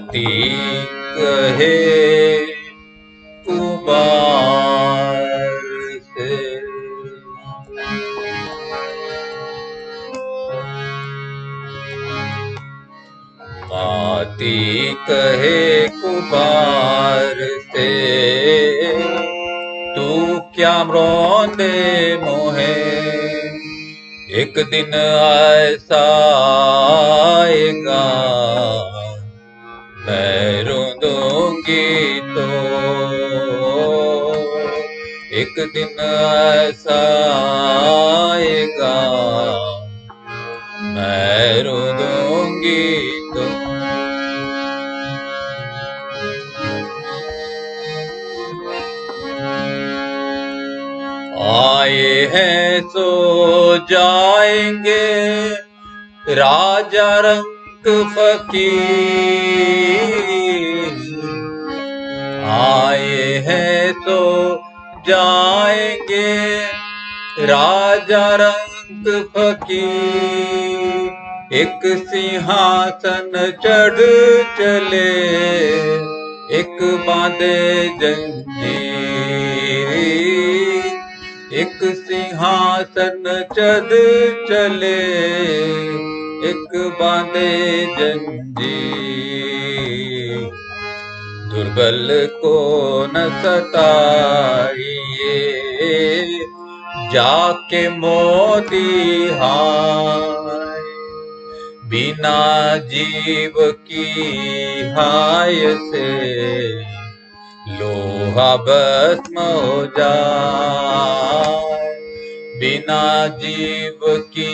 भांति कहे कुमार से। भांति कहे कुमार से, तू क्या मरोंदे मोहे, एक दिन ऐसा आएगा मैं रोंदूंगी तो, एक दिन ऐसा आएगा मैं रोंदूंगी तो। आए हैं तो जाएंगे राजा रंग फकीर, आए हैं तो जाएंगे राजा रंग फकीर, एक सिंहासन चढ़ चले एक बांधे जंजीर, एक सिंहासन चढ़ चले एक बांधे जंजीर, दुर्बल को न सताइए जाके मोदी हाय, बिना जीव की हाय से लोहा भस्म हो जाए, बिना जीव की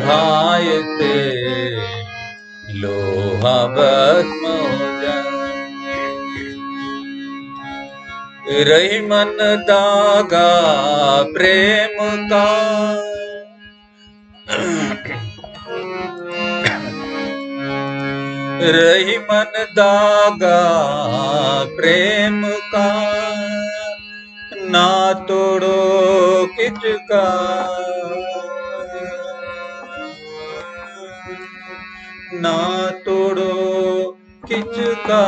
हाय से लोहा भस्म हो जाए। रही मन दागा प्रेम का, रही मन दागा प्रेम का, ना तोड़ो किचका, ना तोड़ो किचका,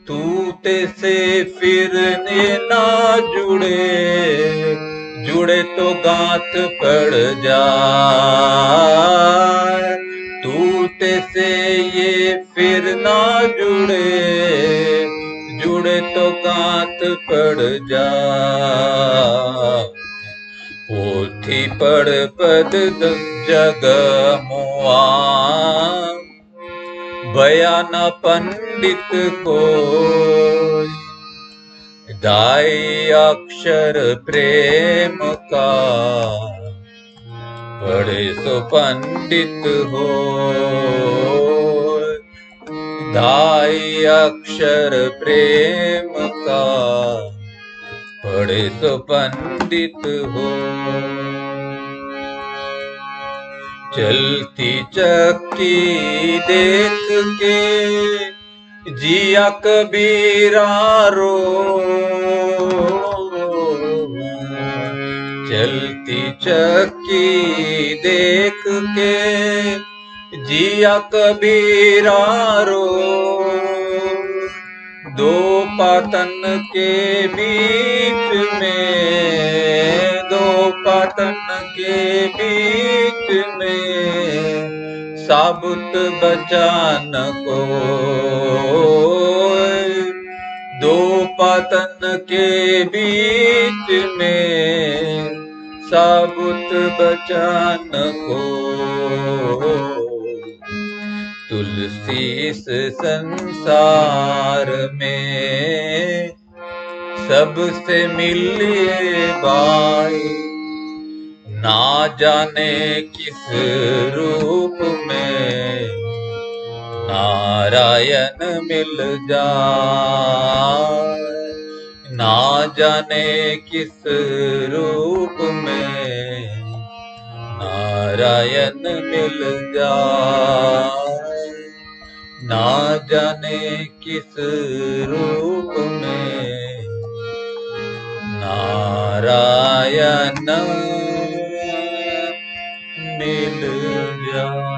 तूते से फिरने ना जुड़े, जुड़े तो गांठ पड़ जाए, तूते से ये फिर ना जुड़े, जुड़े तो गांठ पड़ जाए, पोथी पढ़ पद जग मुआ, बयान पंडित को, दाई अक्षर प्रेम का, पढ़े सो पंडित हो, दाई अक्षर प्रेम का, पढ़े सो पंडित हो। चलती चक्की देख के जिया कबीरा रो, चलती चक्की देख के जिया कबीरा रो, दो पातन के बीच में, दो पातन के बीच में साबुत बचान को, दो पातन के बीच में साबुत बचान को, तुलसी इस संसार में सबसे मिलिए भाई, ना जाने किस रूप में नारायण मिल जाए, ना जाने किस रूप में नारायण मिल जाए, ना जाने किस रूप में नारायण मिल जाए।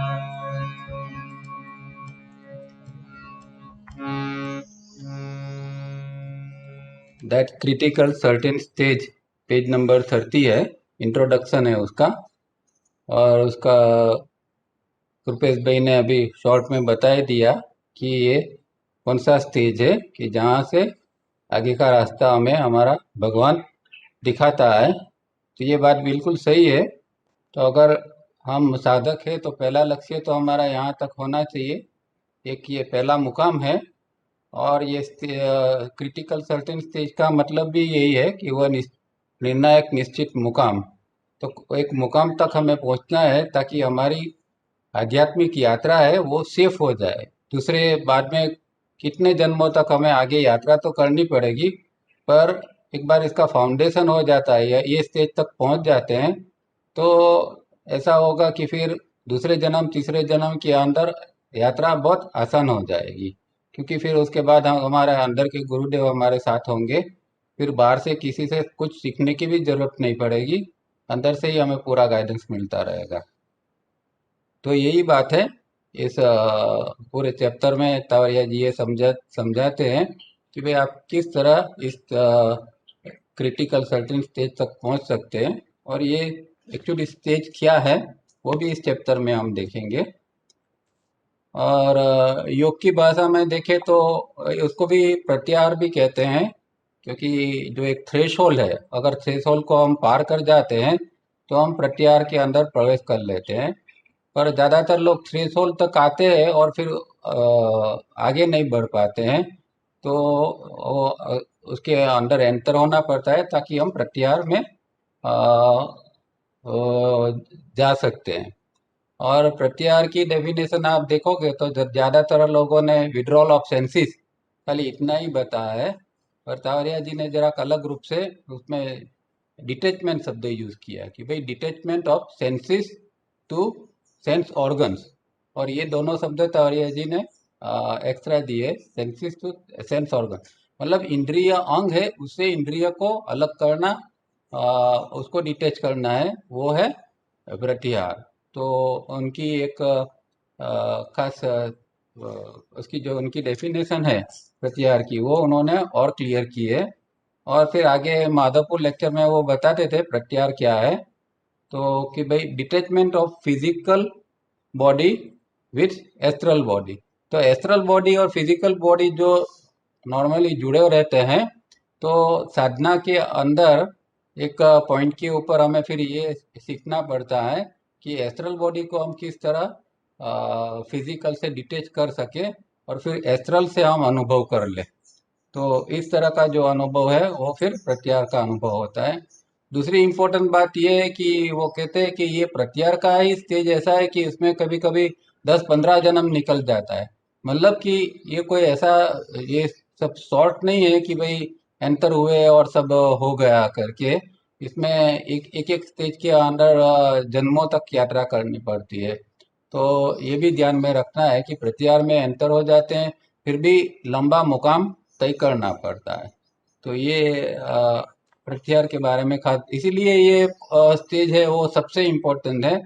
That critical certain stage, page number 30 है, इंट्रोडक्शन है उसका। और उसका रुपेश भाई ने अभी शॉर्ट में बता ही दिया कि ये कौन सा स्टेज है, कि जहाँ से आगे का रास्ता हमें हमारा भगवान दिखाता है। तो ये बात बिल्कुल सही है। तो अगर हम साधक है तो पहला लक्ष्य तो हमारा यहाँ तक होना चाहिए, एक ये पहला मुकाम है। और ये क्रिटिकल सर्टेन स्टेज का मतलब भी यही है कि वह निर्णायक निश्चित मुकाम। तो एक मुकाम तक हमें पहुँचना है ताकि हमारी आध्यात्मिक यात्रा है वो सेफ हो जाए। दूसरे बाद में कितने जन्मों तक हमें आगे यात्रा तो करनी पड़ेगी, पर एक बार इसका फाउंडेशन हो जाता है या ये स्टेज तक पहुंच जाते हैं, तो ऐसा होगा कि फिर दूसरे जन्म तीसरे जन्म के अंदर यात्रा बहुत आसान हो जाएगी। क्योंकि फिर उसके बाद हम हमारे अंदर के गुरुदेव हमारे साथ होंगे, फिर बाहर से किसी से कुछ सीखने की भी जरूरत नहीं पड़ेगी, अंदर से ही हमें पूरा गाइडेंस मिलता रहेगा। तो यही बात है इस पूरे चैप्टर में तावरिया जी ये समझाते हैं कि भाई आप किस तरह इस क्रिटिकल सर्टेन स्टेज तक पहुंच सकते हैं। और ये एक्चुअली स्टेज क्या है वो भी इस चैप्टर में हम देखेंगे। और योग की भाषा में देखें तो उसको भी प्रत्याहार भी कहते हैं, क्योंकि जो एक थ्रेशोल्ड है, अगर थ्रेशोल्ड को हम पार कर जाते हैं तो हम प्रत्याहार के अंदर प्रवेश कर लेते हैं। पर ज़्यादातर लोग थ्रेशोल्ड तक आते हैं और फिर आगे नहीं बढ़ पाते हैं। तो उसके अंदर एंटर होना पड़ता है ताकि हम प्रत्याहार में जा सकते हैं। और प्रत्याहार की डेफिनेशन आप देखोगे तो ज़्यादातर लोगों ने विड्रॉल ऑफ सेंसेस खाली इतना ही बताया है, पर तावरिया जी ने जरा अलग रूप से उसमें डिटैचमेंट शब्द यूज़ किया कि भाई detachment of senses to sense organs. और ये दोनों शब्द तावरिया जी ने एक्स्ट्रा दिए, सेंसेस टू सेंस ऑर्गन, मतलब इंद्रिय अंग है उससे इंद्रिय को अलग करना, उसको डिटैच करना है, वो है प्रत्याहार। तो उनकी एक खास उसकी जो उनकी डेफिनेशन है प्रत्याहार की वो उन्होंने और क्लियर की है। और फिर आगे माधवपुर लेक्चर में वो बताते थे प्रत्याहार क्या है। तो कि भाई detachment of physical body with astral body. तो एस्ट्रल बॉडी और फिजिकल बॉडी जो नॉर्मली जुड़े रहते हैं, तो साधना के अंदर एक पॉइंट के ऊपर हमें फिर ये सीखना पड़ता है कि एस्ट्रल बॉडी को हम किस तरह फिजिकल से डिटेच कर सके और फिर एस्ट्रल से हम अनुभव कर ले। तो इस तरह का जो अनुभव है वो फिर प्रत्याहार का अनुभव होता है। दूसरी इम्पोर्टेंट बात ये है कि वो कहते हैं कि ये प्रत्याहार का ही स्टेज ऐसा है कि इसमें कभी कभी 10-15 जन्म निकल जाता है। मतलब कि ये कोई ऐसा, ये सब शॉर्ट नहीं है कि भाई एंटर हुए और सब हो गया करके। इसमें एक एक स्टेज के अंदर जन्मों तक यात्रा करनी पड़ती है। तो ये भी ध्यान में रखना है कि प्रत्याहार में एंटर हो जाते हैं, फिर भी लंबा मुकाम तय करना पड़ता है। तो ये प्रत्याहार के बारे में खास इसीलिए ये स्टेज है वो सबसे इम्पोर्टेंट है।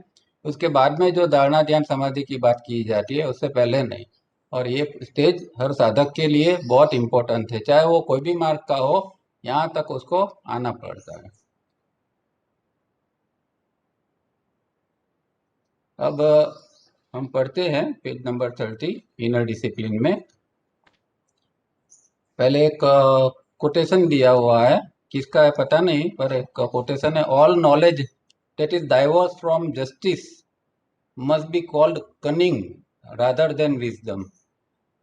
उसके बाद में जो धारणा ध्यान समाधि की बात की जाती है उससे पहले नहीं। और ये स्टेज हर साधक के लिए बहुत इम्पोर्टेंट है, चाहे वो कोई भी मार्ग का हो, यहाँ तक उसको आना पड़ता है। अब हम पढ़ते हैं पेज नंबर 30 इनर डिसिप्लिन में। पहले एक कोटेशन दिया हुआ है, किसका है पता नहीं, पर एक कोटेशन है, all knowledge that is diverse from justice must be called cunning rather than wisdom.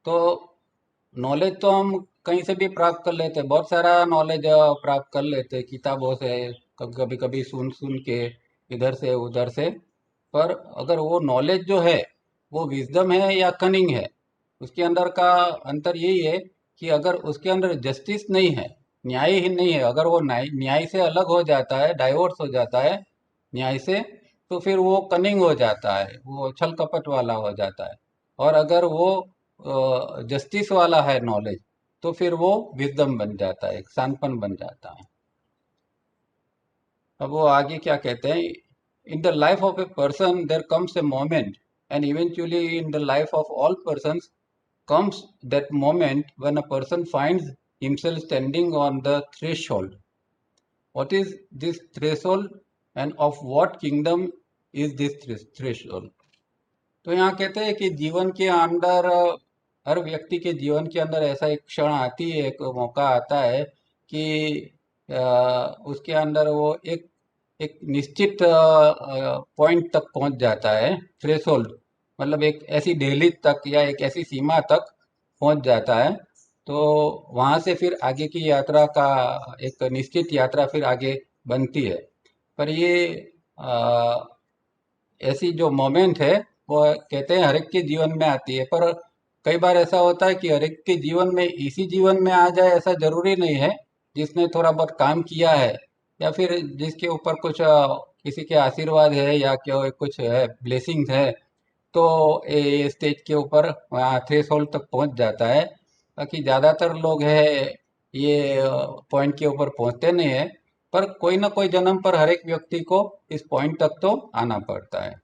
तो नॉलेज तो हम कहीं से भी प्राप्त कर लेते हैं, बहुत सारा नॉलेज प्राप्त कर लेते हैं किताबों से, कभी कभी सुन सुन के इधर से उधर से। पर अगर वो नॉलेज जो है वो विजडम है या कनिंग है, उसके अंदर का अंतर यही है कि अगर उसके अंदर जस्टिस नहीं है, न्याय ही नहीं है, अगर वो न्याय न्याय से अलग हो जाता है, डाइवर्स हो जाता है न्याय से, तो फिर वो कनिंग हो जाता है, वो छल कपट वाला हो जाता है। और अगर वो जस्टिस वाला है नॉलेज, तो फिर वो विजडम बन जाता है, एक शानपन बन जाता है। अब वो आगे क्या कहते हैं, in the life of a person there comes a moment and eventually in the life of all persons comes that moment when a person finds himself standing on the threshold. What is this threshold and of what kingdom is this threshold? तो यहाँ कहते हैं कि जीवन के अंदर हर व्यक्ति के जीवन के अंदर ऐसा एक क्षण आती है, एक मौका आता है कि उसके अंदर वो एक एक निश्चित पॉइंट तक पहुंच जाता है, थ्रेशोल्ड मतलब एक ऐसी दहलीज तक या एक ऐसी सीमा तक पहुंच जाता है। तो वहां से फिर आगे की यात्रा का एक निश्चित यात्रा फिर आगे बनती है। पर ये अ, ऐसी जो मोमेंट है वो कहते हैं हर एक के जीवन में आती है, पर कई बार ऐसा होता है कि हर एक के जीवन में इसी जीवन में आ जाए ऐसा जरूरी नहीं है। जिसने थोड़ा बहुत काम किया है या फिर जिसके ऊपर कुछ किसी के आशीर्वाद है या क्या कुछ है ब्लेसिंग्स है, तो ये स्टेज के ऊपर वहाँ थ्रेशोल्ड तक पहुंच जाता है। बाकी ज़्यादातर लोग है ये पॉइंट के ऊपर पहुंचते नहीं है, पर कोई ना कोई जन्म पर हर एक व्यक्ति को इस पॉइंट तक तो आना पड़ता है।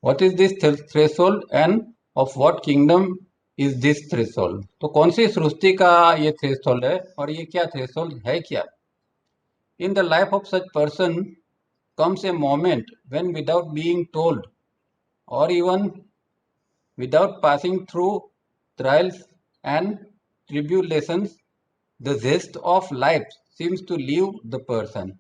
What is this threshold end of what kingdom is this threshold? तो कौन सी सृष्टि का ये थ्रेशोल्ड है और ये क्या थ्रेशोल्ड है क्या? In the life of such person comes a moment when without being told or even without passing through trials and tribulations, the zest of life seems to leave the person.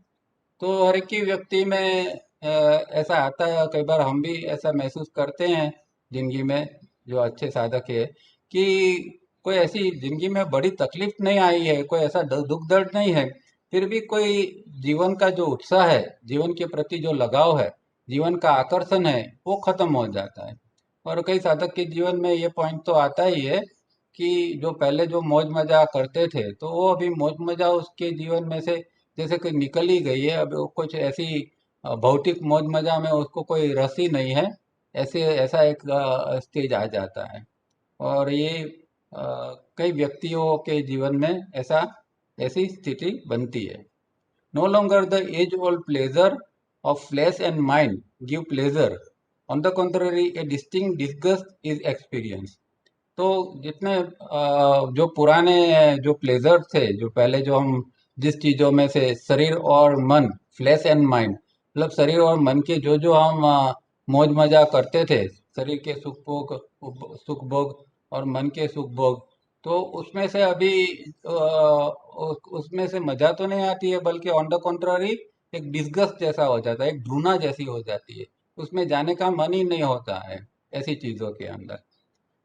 तो हर एक ही व्यक्ति में ऐसा आता है, कई बार हम भी ऐसा महसूस करते हैं जिंदगी में, जो अच्छे साधक है, कि कोई ऐसी जिंदगी में बड़ी तकलीफ नहीं आई है, कोई ऐसा दुख दर्द नहीं है, फिर भी कोई जीवन का जो उत्साह है, जीवन के प्रति जो लगाव है, जीवन का आकर्षण है, वो खत्म हो जाता है। और कई साधक के जीवन में ये पॉइंट तो आता ही है कि जो पहले जो मौज मजा करते थे, तो वो अभी मौज मजा उसके जीवन में से जैसे कि निकल ही गई है। अब वो कुछ ऐसी भौतिक मौज मजा में उसको कोई रस ही नहीं है, ऐसे ऐसा एक स्टेज आ जाता है। और ये कई व्यक्तियों के जीवन में ऐसा ऐसी स्थिति बनती है। No longer the age old pleasure of flesh and mind give pleasure, on the contrary a distinct disgust is experience. तो जितने जो पुराने जो प्लेजर थे, जो पहले जो हम जिस चीजों में से शरीर और मन, फ्लैश एंड माइंड मतलब शरीर और मन के जो जो हम मौज मजा करते थे, शरीर के सुख भोग और मन के सुख भोग, तो उसमें से अभी उसमें से मजा तो नहीं आती है, बल्कि ऑन द कॉन्ट्ररी एक डिस्गस्ट जैसा हो जाता है, एक घृणा जैसी हो जाती है। उसमें जाने का मन ही नहीं होता है ऐसी चीजों के अंदर।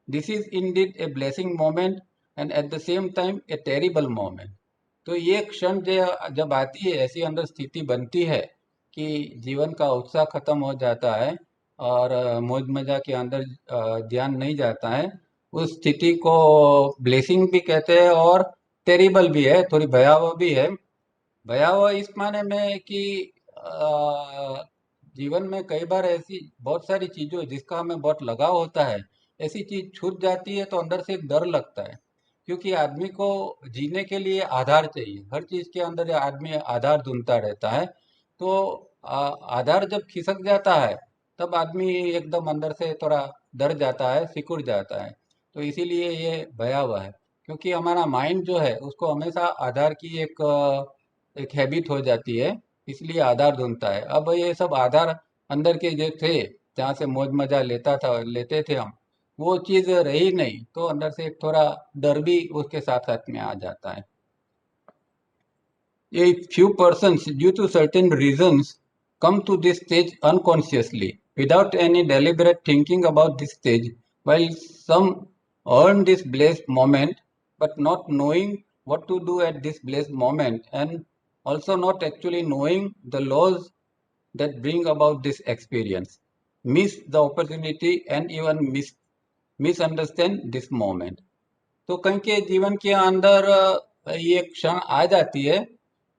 This is Indeed a blessing moment and at the same time A terrible moment. तो ये क्षण जब आती है, ऐसी अंदर स्थिति बनती है कि जीवन का उत्साह खत्म हो जाता है और मौज मजा के अंदर ध्यान नहीं जाता है, उस स्थिति को ब्लेसिंग भी कहते हैं और टेरिबल भी है, थोड़ी भयावह भी है। भयावह इस माने में कि जीवन में कई बार ऐसी बहुत सारी चीजों जिसका हमें बहुत लगाव होता है, ऐसी चीज छूट जाती है तो अंदर से एक डर लगता है। क्योंकि आदमी को जीने के लिए आधार चाहिए, हर चीज के अंदर आदमी आधार ढूंढता रहता है। तो आधार जब खिसक जाता है, तब आदमी एकदम अंदर से थोड़ा डर जाता है, सिकुड़ जाता है। तो इसीलिए ये भयावह है, क्योंकि हमारा माइंड जो है उसको हमेशा आधार की एक हैबिट हो जाती है, इसलिए आधार ढूंढता है। अब ये सब आधार अंदर के जो थे, जहाँ से मौज मजा लेते थे हम, वो चीज रही नहीं, तो अंदर से एक थोड़ा डर भी उसके साथ साथ में आ जाता है। A few persons, due to certain reasons, come to this stage unconsciously, without any deliberate thinking about this stage, while some earn this blessed moment, but not knowing what to do at this blessed moment, and also not actually knowing the laws that bring about this experience, miss the opportunity and even misunderstand this moment. तो कहीं के जीवन के अंदर ये क्षण आ जाती है।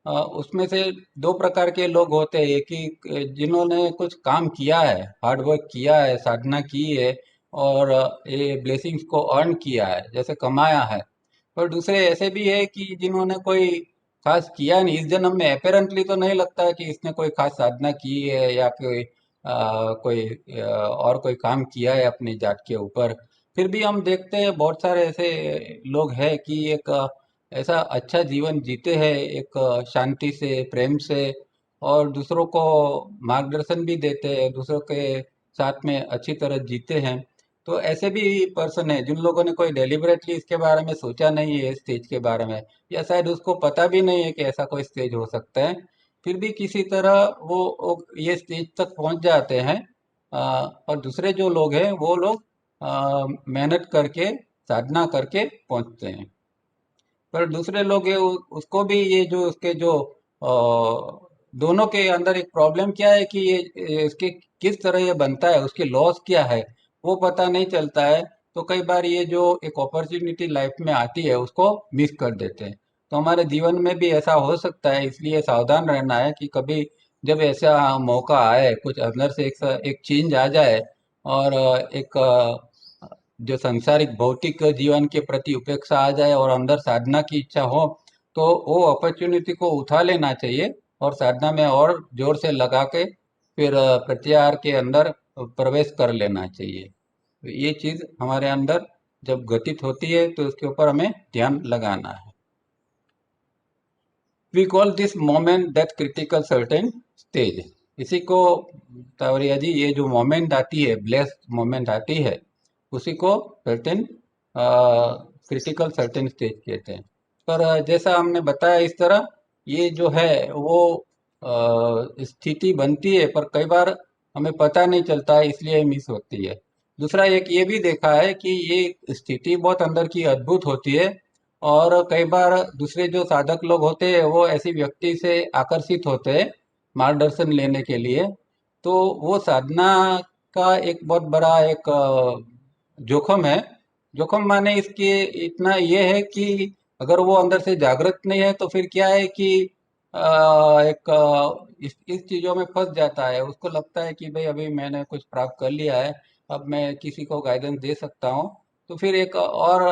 उसमें से दो प्रकार के लोग होते हैं, एक ही जिन्होंने कुछ काम किया है, हार्ड वर्क किया है, साधना की है और ये ब्लेसिंग्स को अर्न किया है, जैसे कमाया है। पर दूसरे ऐसे भी है कि जिन्होंने कोई खास किया नहीं, इस जन्म में अपेरेंटली तो नहीं लगता है कि इसने कोई खास साधना की है या कोई और कोई काम किया है अपनी जात के ऊपर। फिर भी हम देखते हैं बहुत सारे ऐसे लोग हैं कि एक ऐसा अच्छा जीवन जीते हैं, एक शांति से, प्रेम से, और दूसरों को मार्गदर्शन भी देते हैं, दूसरों के साथ में अच्छी तरह जीते हैं। तो ऐसे भी पर्सन है जिन लोगों ने कोई डेलिबरेटली इसके बारे में सोचा नहीं है, स्टेज के बारे में, या शायद उसको पता भी नहीं है कि ऐसा कोई स्टेज हो सकता है, फिर भी किसी तरह वो ये स्टेज तक पहुंच जाते हैं। और दूसरे जो लोग हैं वो लोग मेहनत करके, साधना करके पहुंचते हैं। पर दूसरे लोग ये उसको भी, ये जो उसके जो दोनों के अंदर एक प्रॉब्लम क्या है कि ये इसके किस तरह ये बनता है, उसकी लॉस क्या है, वो पता नहीं चलता है। तो कई बार ये जो एक अपॉर्चुनिटी लाइफ में आती है उसको मिस कर देते हैं। तो हमारे जीवन में भी ऐसा हो सकता है, इसलिए सावधान रहना है कि कभी जब ऐसा मौका आए, कुछ अंदर से एक चेंज आ जाए, और एक जो सांसारिक भौतिक जीवन के प्रति उपेक्षा आ जाए और अंदर साधना की इच्छा हो, तो वो अपॉर्चुनिटी को उठा लेना चाहिए और साधना में और जोर से लगा के फिर प्रत्याहार के अंदर प्रवेश कर लेना चाहिए। तो ये चीज हमारे अंदर जब घटित होती है तो उसके ऊपर हमें ध्यान लगाना है। We call this moment that critical certain stage. इसी को तावरिया जी, ये जो मोमेंट आती है, ब्लेस्ड मोमेंट आती है, उसी को सर्टेन क्रिटिकल सर्टेन स्टेज कहते हैं। पर जैसा हमने बताया इस तरह, ये जो है वो स्थिति बनती है, पर कई बार हमें पता नहीं चलता है, इसलिए मिस होती है। दूसरा एक ये भी देखा है कि ये स्थिति बहुत अंदर की अद्भुत होती है, और कई बार दूसरे जो साधक लोग होते हैं वो ऐसी व्यक्ति से आकर्षित होते हैं मार्गदर्शन लेने के लिए। तो वो साधना का एक बहुत बड़ा एक जोखिम है। जोखिम माने इसके इतना ये है कि अगर वो अंदर से जागृत नहीं है तो फिर क्या है कि एक इस चीजों में फंस जाता है। उसको लगता है कि भाई अभी मैंने कुछ प्राप्त कर लिया है, अब मैं किसी को गाइडेंस दे सकता हूँ। तो फिर एक और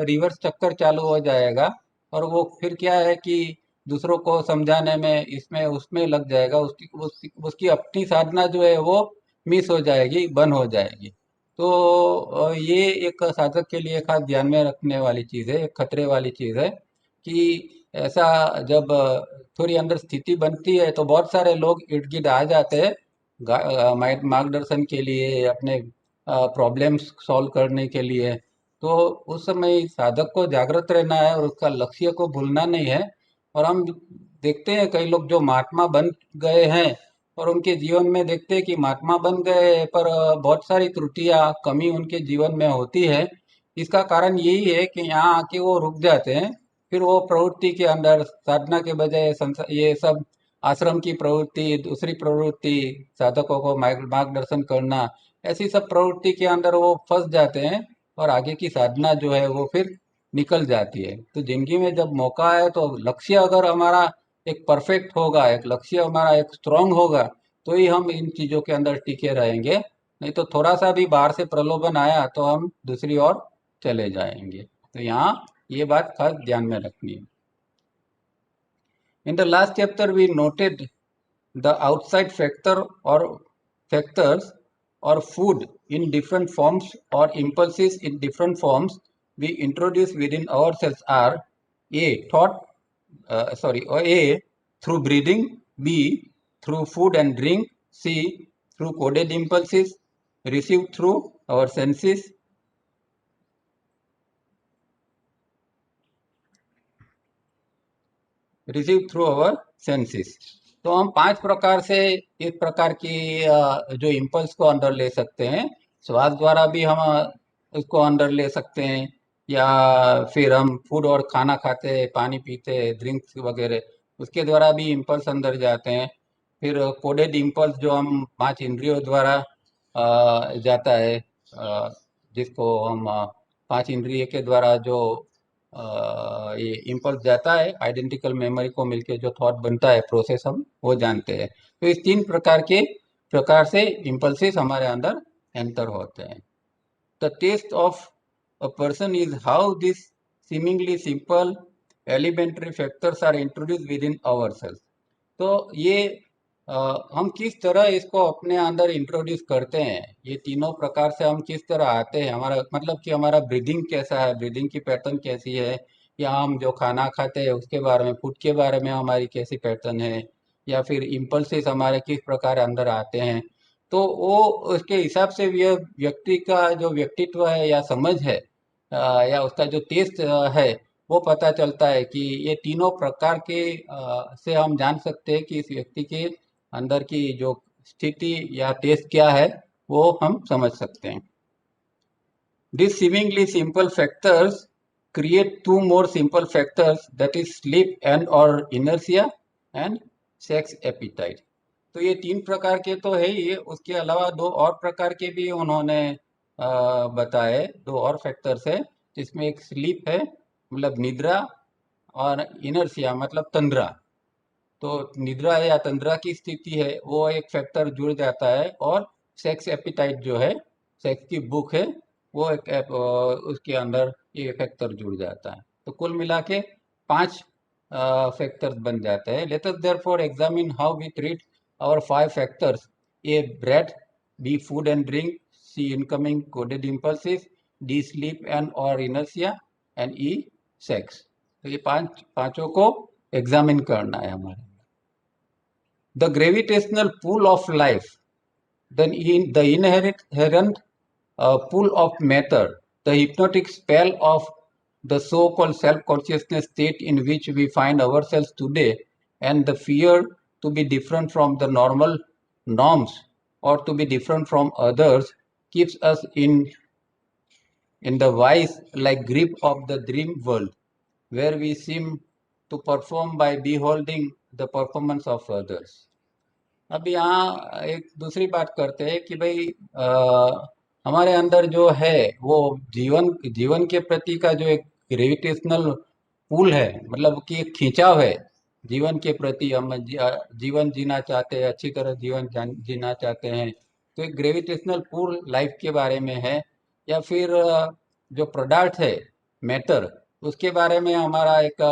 रिवर्स चक्कर चालू हो जाएगा, और वो फिर क्या है कि दूसरों को समझाने में, इसमें उसमें लग जाएगा, उसकी अपनी साधना जो है वो मिस हो जाएगी, बंद हो जाएगी। तो ये एक साधक के लिए खास ध्यान में रखने वाली चीज़ है, एक खतरे वाली चीज़ है कि ऐसा जब थोड़ी अंदर स्थिति बनती है तो बहुत सारे लोग इर्द गिर्द आ जाते हैं मार्गदर्शन के लिए, अपने प्रॉब्लम्स सॉल्व करने के लिए। तो उस समय साधक को जागृत रहना है और उसका लक्ष्य को भूलना नहीं है। और हम देखते हैं कई लोग जो महात्मा बन गए हैं, और उनके जीवन में देखते हैं कि महात्मा बन गए हैं, पर बहुत सारी त्रुटियां, कमी उनके जीवन में होती है। इसका कारण यही है कि यहाँ आके वो रुक जाते हैं। फिर वो प्रवृत्ति के अंदर, साधना के बजाय ये सब आश्रम की प्रवृत्ति, दूसरी प्रवृत्ति, साधकों को मार्गदर्शन करना, ऐसी सब प्रवृत्ति के अंदर वो फंस जाते हैं, और आगे की साधना जो है वो फिर निकल जाती है। तो जिंदगी में जब मौका है तो लक्ष्य अगर हमारा एक परफेक्ट होगा, एक लक्ष्य हमारा एक स्ट्रांग होगा, तो ही हम इन चीजों के अंदर टिके रहेंगे। नहीं तो थोड़ा सा भी बाहर से प्रलोभन आया तो हम दूसरी ओर चले जाएंगे। तो यहाँ ये बात खास ध्यान में रखनी है। In the last chapter, we noted the outside factors or food in different forms or impulses in different forms we introduce within ourselves are A. Or A. Through breathing, B. Through food and drink, C. Through coded impulses received through our senses, receive through our senses. तो हम 5 प्रकार से इस प्रकार की जो impulse को अंदर ले सकते हैं। स्वाद द्वारा भी हम उसको अंदर ले सकते हैं, या फिर हम फूड और खाना खाते हैं, पानी पीते हैं, ड्रिंक्स वगैरह, उसके द्वारा भी इम्पल्स अंदर जाते हैं। फिर कोडेड इम्पल्स जो हम 5 इंद्रियों द्वारा जाता है, जिसको हम 5 इंद्रिय के द्वारा जो ये इम्पल्स जाता है, आइडेंटिकल मेमोरी को मिलके जो थॉट बनता है, प्रोसेस हम वो जानते हैं। तो इस 3 प्रकार से इम्पल्सेस हमारे अंदर एंटर होते हैं। The test of a person is how this seemingly simple elementary factors are introduce within our self. तो ये हम किस तरह इसको अपने अंदर इंट्रोड्यूस करते हैं, ये तीनों प्रकार से हम किस तरह आते हैं, हमारा मतलब कि हमारा ब्रीदिंग कैसा है, ब्रीदिंग की पैटर्न कैसी है, कि हम जो खाना खाते हैं उसके बारे में, फूड के बारे में हमारी कैसी पैटर्न है, या फिर इम्पल्सिस हमारे किस प्रकार अंदर आते हैं। तो वो उसके हिसाब से व्यक्ति का जो व्यक्तित्व है या समझ है, या उसका जो टेस्ट है, वो पता चलता है कि ये तीनों प्रकार के से हम जान सकते हैं कि इस व्यक्ति के अंदर की जो स्थिति या टेस्ट क्या है, वो हम समझ सकते हैं। These seemingly simple factors create two more simple factors, that is sleep and or inertia and sex appetite. तो ये तीन प्रकार के तो है ही, उसके अलावा दो और प्रकार के भी उन्होंने बताए, दो और फैक्टर्स है, जिसमें एक स्लीप है मतलब निद्रा, और इनर्शिया मतलब तंद्रा। तो निद्रा या तंद्रा की स्थिति है वो एक फैक्टर जुड़ जाता है, और सेक्स एपिटाइट जो है, सेक्स की भूख है, वो उसके अंदर ये फैक्टर जुड़ जाता है। तो कुल मिला के 5 फैक्टर्स बन जाते हैं। Let us therefore examine how we treat our 5 factors: A bread, B food and drink, C incoming coded impulses, D sleep and और इनर्शिया, एंड ई सेक्स। तो ये पांचों को एग्जामिन करना है हमारे। The gravitational pull of life, then the inherent pull of matter, the hypnotic spell of the so-called self-consciousness state in which we find ourselves today, and the fear to be different from the normal norms or to be different from others keeps us in the vice like grip of the dream world, where we seem to perform by beholding the performance of others. अब यहाँ एक दूसरी बात करते हैं कि भाई हमारे अंदर जो है वो जीवन जीवन के प्रति का जो एक ग्रेविटेशनल पुल है, मतलब कि एक खिंचाव है जीवन के प्रति। हम जीवन जीना चाहते हैं, अच्छी तरह जीवन जीना चाहते हैं, तो एक ग्रेविटेशनल पुल लाइफ के बारे में है। या फिर जो पदार्थ है, मैटर, उसके बारे में हमारा एक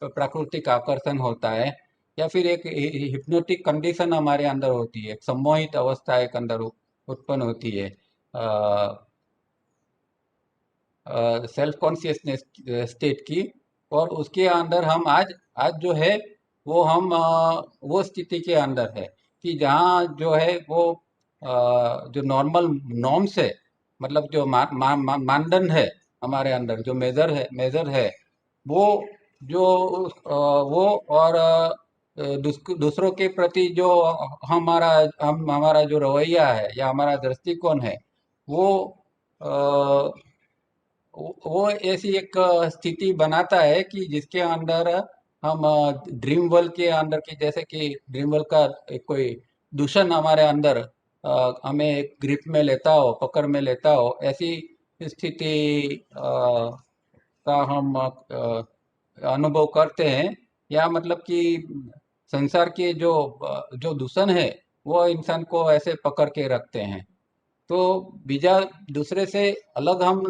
प्राकृतिक आकर्षण होता है, या फिर एक हिप्नोटिक कंडीशन हमारे अंदर होती है, एक सम्मोहित अवस्था एक अंदर उत्पन्न होती है सेल्फ कॉन्शियसनेस स्टेट की। और उसके अंदर हम आज आज जो है वो हम वो स्थिति के अंदर है कि जहाँ जो है वो जो नॉर्मल नॉर्म्स है, मतलब जो मानदंड है हमारे अंदर, जो मेजर है वो जो वो और दूसरों के प्रति जो हमारा जो रवैया है या हमारा दृष्टिकोण है, वो वो ऐसी एक स्थिति बनाता है कि जिसके अंदर हम ड्रीम वर्ल्ड के अंदर की, जैसे कि ड्रीम वर्ल्ड का एक कोई दूषण हमारे अंदर हमें एक ग्रिप में लेता हो, पकड़ में लेता हो, ऐसी स्थिति का हम अनुभव करते हैं। या मतलब कि संसार के जो दूषण है वो इंसान को ऐसे पकड़ के रखते हैं। तो बीजा दूसरे से अलग हम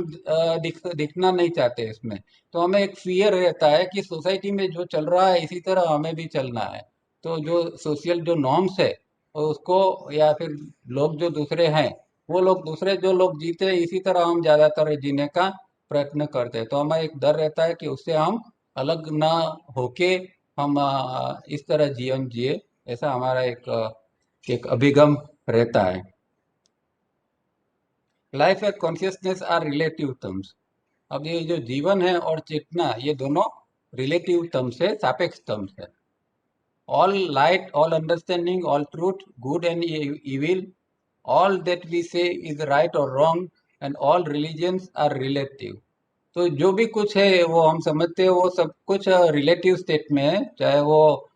दिखना नहीं चाहते इसमें। तो हमें एक फियर रहता है कि सोसाइटी में जो चल रहा है इसी तरह हमें भी चलना है। तो जो सोशल जो नॉर्म्स है उसको, या फिर लोग जो दूसरे हैं, वो लोग दूसरे जो लोग जीते हैं इसी तरह हम ज्यादातर जीने का प्रयत्न करते हैं। तो हमें एक डर रहता है कि उससे हम अलग ना होके हम इस तरह जीवन जिए, ऐसा हमारा एक अभिगम रहता है। Life and consciousness are relative terms. अब ये जो जीवन है और चेतना, ये दोनों रिलेटिव टर्म्स है, सापेक्ष टर्म्स है। All light, all understanding, all truth, good and evil, all that we say is right और wrong, and all religions are relative. तो जो भी कुछ है वो हम समझते हैं, वो सब कुछ रिलेटिव स्टेट में है, चाहे वो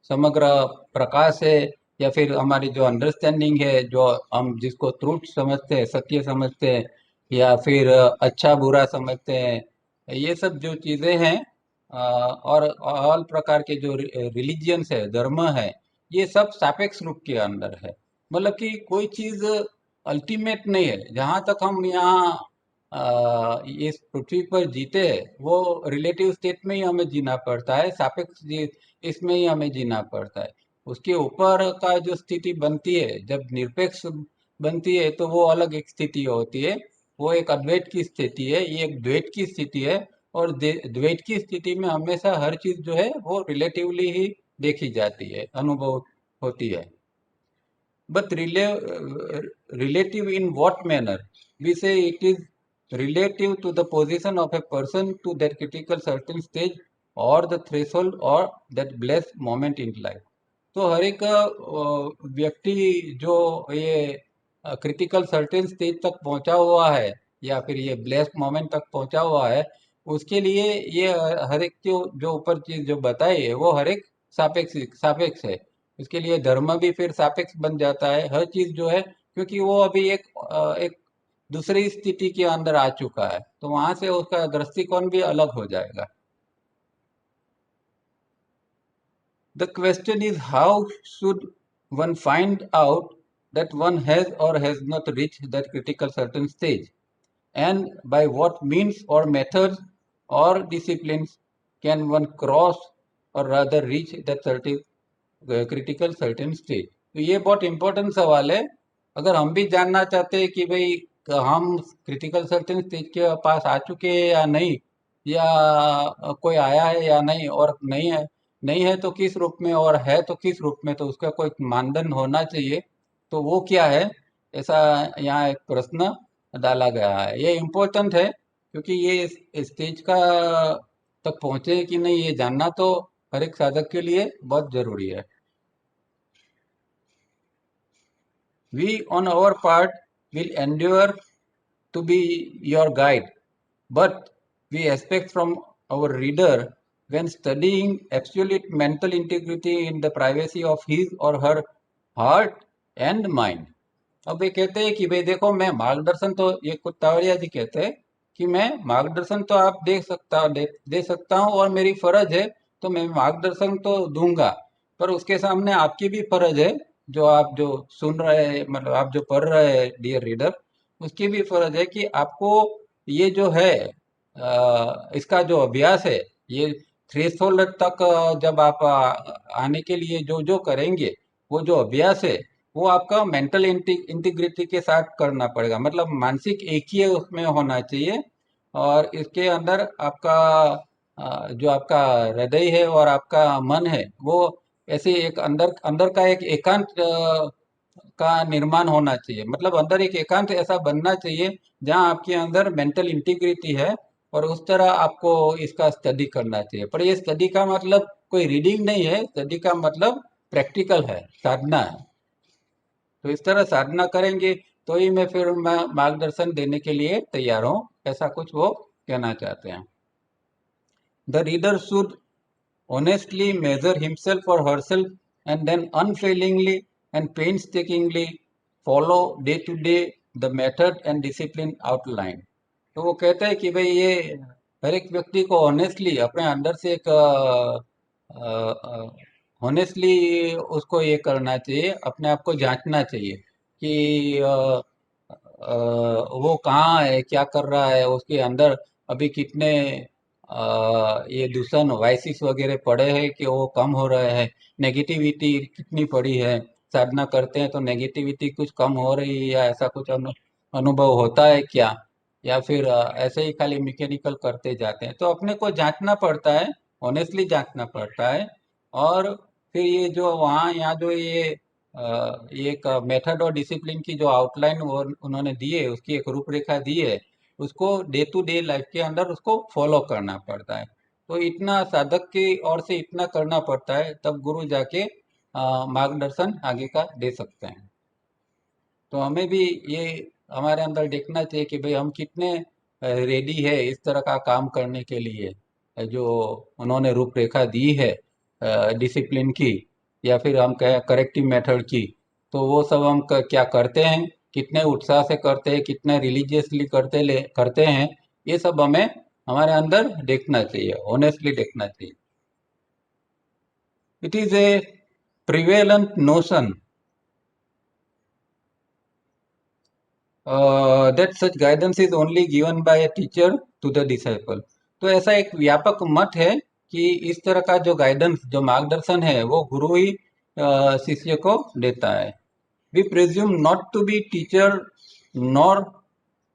समग्र प्रकाश है, या फिर हमारी जो अंडरस्टैंडिंग है, जो हम जिसको ट्रूथ समझते हैं, सत्य समझते हैं, या फिर अच्छा बुरा समझते हैं, ये सब जो चीज़ें हैं, और ऑल प्रकार के जो रिलीजियंस है, धर्म है, ये सब सापेक्ष रूप के अंदर है। मतलब कि कोई चीज़ अल्टीमेट नहीं है। जहाँ तक हम यहाँ इस पृथ्वी पर जीते हैं, वो रिलेटिव स्टेट में ही हमें जीना पड़ता है, सापेक्ष इसमें ही हमें जीना पड़ता है। उसके ऊपर का जो स्थिति बनती है, जब निरपेक्ष बनती है, तो वो अलग एक स्थिति होती है, वो एक अद्वैत की स्थिति है, ये एक द्वैत की स्थिति है। और द्वैत की स्थिति में हमेशा हर चीज जो है वो रिलेटिवली ही देखी जाती है, अनुभव होती है। But relative in what manner? We say it is relative to the position of a person to that critical certain stage or the threshold or that blessed moment in life. तो हर एक व्यक्ति जो ये क्रिटिकल सर्टेन स्टेज तक पहुंचा हुआ है या फिर ये ब्लेस्ड मोमेंट तक पहुंचा हुआ है, उसके लिए ये हर एक जो ऊपर चीज जो बताई है वो हर एक सापेक्ष सापेक्ष है। इसके लिए धर्म भी फिर सापेक्ष बन जाता है, हर चीज जो है, क्योंकि वो अभी एक दूसरी स्थिति के अंदर आ चुका है, तो वहां से उसका दृष्टिकोण भी अलग हो जाएगा। The question is, how should one find out that one has or has not reached that critical certain stage? And by what means or methods or disciplines can one cross or rather reach that certain critical certain stage? तो ये बहुत important सवाल है। अगर हम भी जानना चाहते हैं कि भाई हम क्रिटिकल सर्टेन स्टेज के पास आ चुके हैं या नहीं, या कोई आया है या नहीं, और नहीं है तो किस रूप में, और है तो किस रूप में, तो उसका कोई मानदंड होना चाहिए। तो वो क्या है, ऐसा यहाँ एक प्रश्न डाला गया है। ये इम्पोर्टेंट है क्योंकि ये स्टेज का तक पहुंचे कि नहीं ये जानना तो हर एक साधक के लिए बहुत जरूरी है। We on our part will endeavor to be your guide, but we expect from our reader, when studying absolute mental integrity in the privacy of his or her heart and mind. अब ये कहते हैं कि भाई देखो, मैं मार्गदर्शन तो, ये कुत्तावरिया जी कहते हैं कि मैं मार्गदर्शन तो आप दे सकता हूँ और मेरी फर्ज है, तो मैं मार्गदर्शन तो दूंगा, पर उसके सामने आपकी भी फर्ज है, जो आप जो सुन रहे हैं, मतलब आप जो पढ़ रहे हैं डियर रीडर, उसकी भी फर्ज है कि आपको ये जो है इसका जो अभ्यास है, ये थ्रेशोल्ड तक जब आप आने के लिए जो जो करेंगे, वो जो अभ्यास है वो आपका मेंटल इंटीग्रिटी के साथ करना पड़ेगा, मतलब मानसिक एक ही उसमें होना चाहिए। और इसके अंदर आपका जो आपका हृदय है और आपका मन है, वो ऐसे एक अंदर अंदर का एक एकांत का निर्माण होना चाहिए, मतलब अंदर एक एकांत ऐसा बनना चाहिए जहाँ आपके अंदर मेंटल इंटीग्रिटी है, और उस तरह आपको इसका स्टडी करना चाहिए। पर ये स्टडी का मतलब कोई रीडिंग नहीं है, स्टडी का मतलब प्रैक्टिकल है, साधना है। तो इस तरह साधना करेंगे तो ही मैं मार्गदर्शन देने के लिए तैयार हूँ, ऐसा कुछ वो कहना चाहते हैं। The reader should honestly measure himself or herself and then unfailingly and painstakingly follow day to day the method and discipline outlined. तो वो कहते हैं कि भाई ये हर एक व्यक्ति को ऑनेस्टली अपने अंदर से एक ऑनेस्टली उसको ये करना चाहिए, अपने आप को जांचना चाहिए कि वो कहाँ है, क्या कर रहा है, उसके अंदर अभी कितने ये दूषण वाइसिस वगैरह पड़े हैं कि वो कम हो रहे हैं, नेगेटिविटी कितनी पड़ी है, साधना करते हैं तो नेगेटिविटी कुछ कम हो रही है या ऐसा कुछ अनुभव होता है क्या, या फिर ऐसे ही खाली मैकेनिकल करते जाते हैं। तो अपने को जांचना पड़ता है, ऑनेस्टली जांचना पड़ता है। और फिर ये जो वहाँ यहाँ जो ये एक मेथड और डिसिप्लिन की जो आउटलाइन वो उन्होंने दी है, उसकी एक रूपरेखा दी है, उसको डे टू डे लाइफ के अंदर उसको फॉलो करना पड़ता है। तो इतना साधक की ओर से इतना करना पड़ता है, तब गुरु जाके मार्गदर्शन आगे का दे सकते हैं। तो हमें भी ये हमारे अंदर देखना चाहिए कि भाई हम कितने रेडी है इस तरह का काम करने के लिए, जो उन्होंने रूपरेखा दी है डिसिप्लिन की, या फिर हम कहें करेक्टिव मेथड की। तो वो सब हम क्या करते हैं, कितने उत्साह से करते हैं, कितने रिलीजियसली करते हैं, ये सब हमें हमारे अंदर देखना चाहिए, ऑनेस्टली देखना चाहिए। It is a prevalent notion that such guidance is only given by a teacher to the disciple. तो ऐसा एक व्यापक मत है कि इस तरह का जो गाइडेंस, जो मार्गदर्शन है, वो गुरु ही शिष्य को देता है। We presume not to be teacher, nor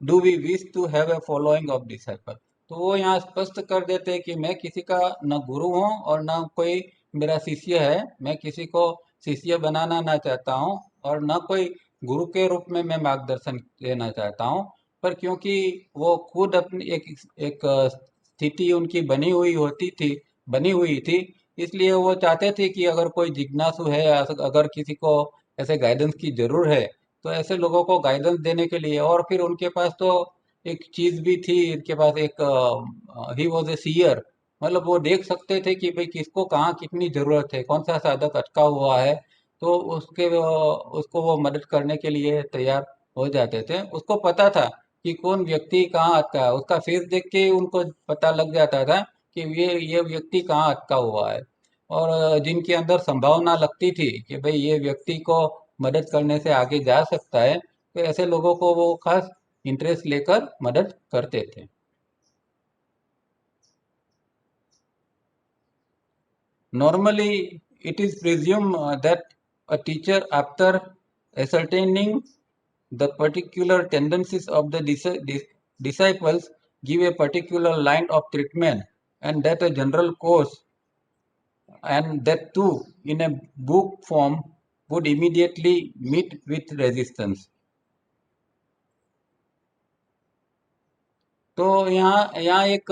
do we wish to have a following of disciple. तो वो यहाँ स्पष्ट कर देते हैं कि मैं किसी का न गुरु हूँ और न कोई मेरा शिष्य है। मैं किसी को शिष्य बनाना ना चाहता हूँ और न कोई गुरु के रूप में मैं मार्गदर्शन देना चाहता हूँ। पर क्योंकि वो खुद अपनी एक स्थिति उनकी बनी हुई थी, इसलिए वो चाहते थे कि अगर कोई जिज्ञासु है, अगर किसी को ऐसे गाइडेंस की जरूर है, तो ऐसे लोगों को गाइडेंस देने के लिए। और फिर उनके पास तो एक चीज भी थी, इनके पास एक ही वॉज ए सीयर, मतलब वो देख सकते थे कि भाई किसको कहाँ कितनी जरूरत है, कौन सा साधक अटका हुआ है। तो उसको वो मदद करने के लिए तैयार हो जाते थे। उसको पता था कि कौन व्यक्ति कहाँ अटका है, उसका फेस देख के ही उनको पता लग जाता था कि ये व्यक्ति कहाँ अटका हुआ है। और जिनके अंदर संभावना लगती थी कि भाई ये व्यक्ति को मदद करने से आगे जा सकता है, तो ऐसे लोगों को वो खास इंटरेस्ट लेकर मदद करते थे। Normally, it is presumed that a teacher, after ascertaining the particular tendencies of the disciples, give a particular line of treatment, and that a general course, and that too in a book form, would immediately meet with resistance. तो यहाँ यहाँ एक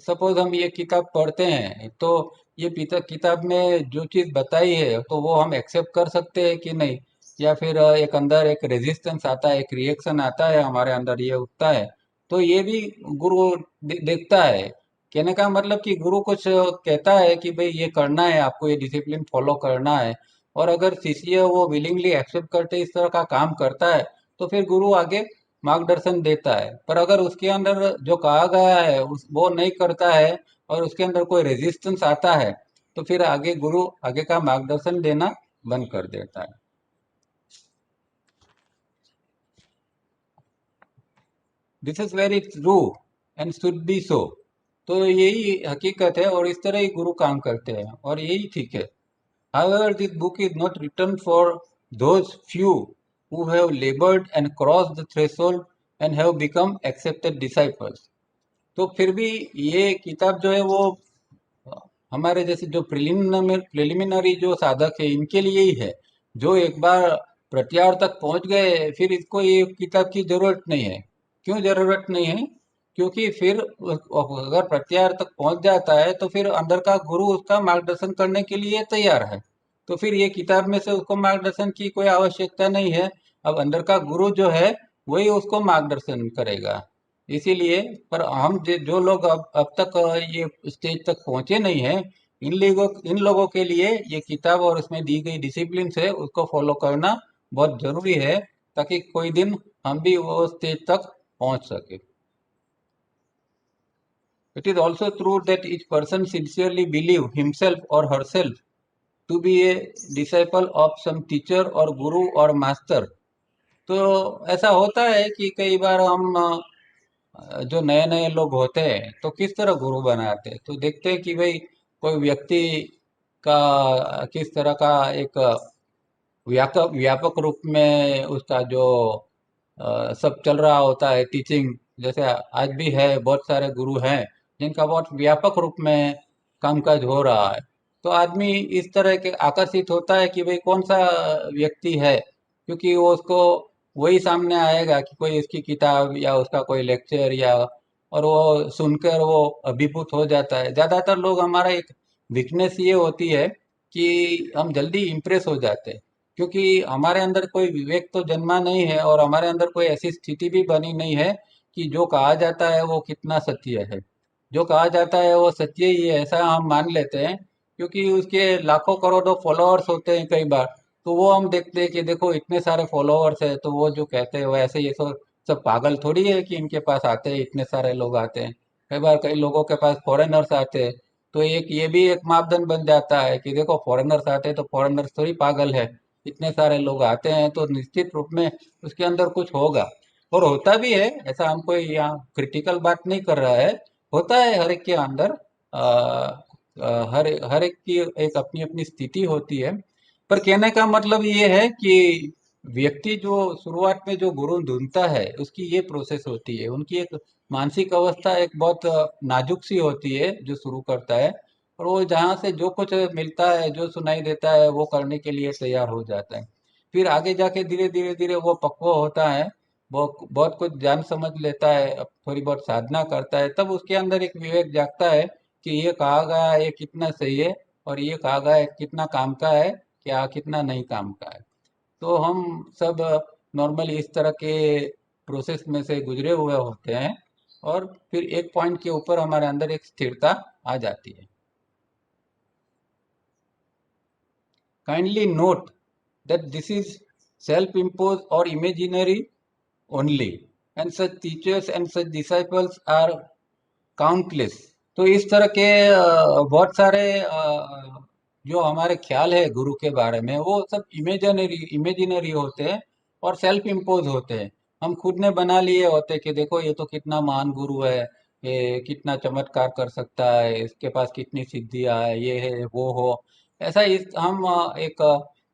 suppose हम ये किताब पढ़ते हैं, तो ये किताब में जो चीज़ बताई है तो वो हम एक्सेप्ट कर सकते हैं कि नहीं, या फिर एक अंदर एक रेजिस्टेंस आता है, एक रिएक्शन आता है हमारे अंदर, ये उठता है। तो ये भी गुरु देखता है। कहने का मतलब कि गुरु कुछ कहता है कि भाई ये करना है, आपको ये डिसिप्लिन फॉलो करना है, और अगर शिष्य वो विलिंगली एक्सेप्ट करते इस तरह का काम करता है, तो फिर गुरु आगे मार्गदर्शन देता है। पर अगर उसके अंदर जो कहा गया है उस वो नहीं करता है और उसके अंदर कोई रेजिस्टेंस आता है, तो फिर आगे गुरु आगे का मार्गदर्शन देना बंद कर देता है। This is very true and should be so. तो यही हकीकत है और इस तरह ही गुरु काम करते हैं और यही ठीक है। However, this book is not written for those few who have labored and crossed the threshold and have become accepted disciples. तो फिर भी ये किताब जो है वो हमारे जैसे जो प्रिलिमिनरी जो साधक है इनके लिए ही है। जो एक बार प्रत्यार तक पहुंच गए, फिर इसको ये किताब की जरूरत नहीं है। क्यों जरूरत नहीं है? क्योंकि फिर अगर प्रत्यार तक पहुंच जाता है तो फिर अंदर का गुरु उसका मार्गदर्शन करने के लिए तैयार है। तो फिर ये किताब में से उसको मार्गदर्शन की कोई आवश्यकता नहीं है। अब अंदर का गुरु जो है वही उसको मार्गदर्शन करेगा। इसीलिए, पर हम जो लोग अब तक ये स्टेज तक पहुंचे नहीं हैं, इन लोगों के लिए ये किताब और इसमें दी गई डिसिप्लिन है उसको फॉलो करना बहुत जरूरी है, ताकि कोई दिन हम भी वो स्टेज तक पहुंच सके। It is also true that each person sincerely believe himself or herself to be a disciple of some teacher और गुरु और मास्टर। तो ऐसा होता है कि कई बार हम जो नए नए लोग होते हैं तो किस तरह गुरु बनाते हैं, तो देखते हैं कि भाई कोई व्यक्ति का किस तरह का एक व्यापक व्यापक रूप में उसका जो सब चल रहा होता है टीचिंग। जैसे आज भी है, बहुत सारे गुरु हैं जिनका बहुत व्यापक रूप में कामकाज हो रहा है। तो आदमी इस तरह के आकर्षित होता है कि भाई कौन सा व्यक्ति है, क्योंकि वो उसको वही सामने आएगा कि कोई इसकी किताब या उसका कोई लेक्चर या, और वो सुनकर वो अभिभूत हो जाता है। ज़्यादातर लोग, हमारा एक वीकनेस ये होती है कि हम जल्दी इम्प्रेस हो जाते हैं, क्योंकि हमारे अंदर कोई विवेक तो जन्मा नहीं है और हमारे अंदर कोई ऐसी स्थिति भी बनी नहीं है कि जो कहा जाता है वो कितना सत्य है। जो कहा जाता है वो सत्य ही है ऐसा हम मान लेते हैं, क्योंकि उसके लाखों करोड़ों फॉलोअर्स होते हैं कई बार। तो वो हम देखते हैं कि देखो इतने सारे फॉलोअर्स है, तो वो जो कहते हैं वो ऐसे, ये सब पागल थोड़ी है कि इनके पास आते हैं, इतने सारे लोग आते हैं। कई बार कई लोगों के पास फॉरेनर्स आते हैं, तो एक ये भी एक मापदंड बन जाता है कि देखो फॉरेनर्स आते हैं तो फॉरेनर्स थोड़ी पागल है, इतने सारे लोग आते हैं तो निश्चित रूप में उसके अंदर कुछ होगा। और होता भी है, ऐसा हम कोई यहाँ क्रिटिकल बात नहीं कर रहा है। होता है हर एक के अंदर, हर हर एक की एक अपनी अपनी स्थिति होती है। पर कहने का मतलब ये है कि व्यक्ति जो शुरुआत में जो गुरु ढूंढता है उसकी ये प्रोसेस होती है। उनकी एक मानसिक अवस्था एक बहुत नाजुक सी होती है जो शुरू करता है, और वो जहाँ से जो कुछ मिलता है जो सुनाई देता है वो करने के लिए तैयार हो जाता है। फिर आगे जाके धीरे धीरे धीरे वो पक्व होता है, वो बहुत कुछ जान समझ लेता है, अब थोड़ी बहुत साधना करता है, तब उसके अंदर एक विवेक जागता है कि ये कहा गया ये कितना सही है और ये कहा गया है कितना काम का है, क्या कितना नहीं काम का है। तो हम सब नॉर्मली इस तरह के प्रोसेस में से गुजरे हुए होते हैं, और फिर एक पॉइंट के ऊपर हमारे अंदर एक स्थिरता आ जाती है। Kindly note that this is self impose और imaginary only, and such teachers and such disciples are countless. तो इस तरह के बहुत सारे जो हमारे ख्याल है गुरु के बारे में वो सब इमेजिनरी इमेजिनरी होते हैं और सेल्फ इम्पोज होते हैं। हम खुद ने बना लिए होते हैं कि देखो ये तो कितना महान गुरु है, ये कितना चमत्कार कर सकता है, इसके पास कितनी सिद्धियां है, ये है वो हो। ऐसा इस हम एक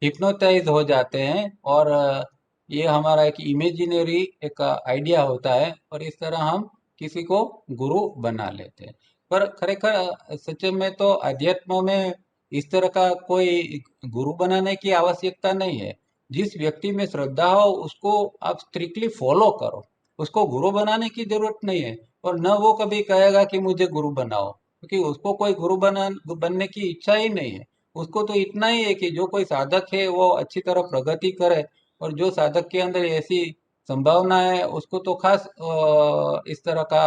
हिप्नोटाइज हो जाते हैं, और ये हमारा एक इमेजिनरी एक आइडिया होता है, और इस तरह हम किसी को गुरु बना लेते हैं। पर खरेखर सच में तो अध्यात्म में इस तरह का कोई गुरु बनाने की आवश्यकता नहीं है। जिस व्यक्ति में श्रद्धा हो उसको आप स्ट्रिक्टली फॉलो करो, उसको गुरु बनाने की जरूरत नहीं है। और न वो कभी कहेगा कि मुझे गुरु बनाओ, क्योंकि उसको कोई गुरु बनने की इच्छा ही नहीं है। उसको तो इतना ही है कि जो कोई साधक है वो अच्छी तरह प्रगति करे, और जो साधक के अंदर ऐसी संभावना है उसको तो खास इस तरह का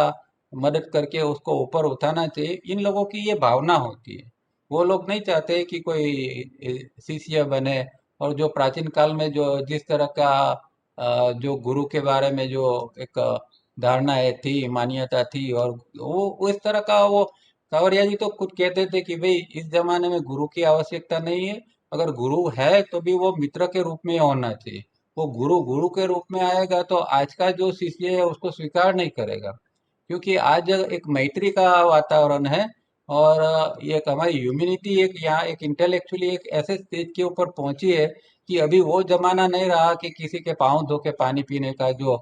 मदद करके उसको ऊपर उठाना चाहिए। इन लोगों की ये भावना होती है। वो लोग नहीं चाहते कि कोई शिष्य बने। और जो प्राचीन काल में जो जिस तरह का जो गुरु के बारे में जो एक धारणाएं थी, मान्यता थी, और वो इस तरह का वो सावरिया जी तो खुद कहते थे कि भाई इस जमाने में गुरु की आवश्यकता नहीं है। अगर गुरु है तो भी वो मित्र के रूप में होना चाहिए। वो गुरु गुरु के रूप में आएगा तो आज का जो शिष्य है उसको स्वीकार नहीं करेगा, क्योंकि आज एक मैत्री का वातावरण है। और ये एक हमारी ह्यूमैनिटी एक यहाँ एक इंटेलेक्चुअली एक ऐसे स्टेज के ऊपर पहुंची है कि अभी वो जमाना नहीं रहा कि किसी के पाँव धो के पानी पीने का जो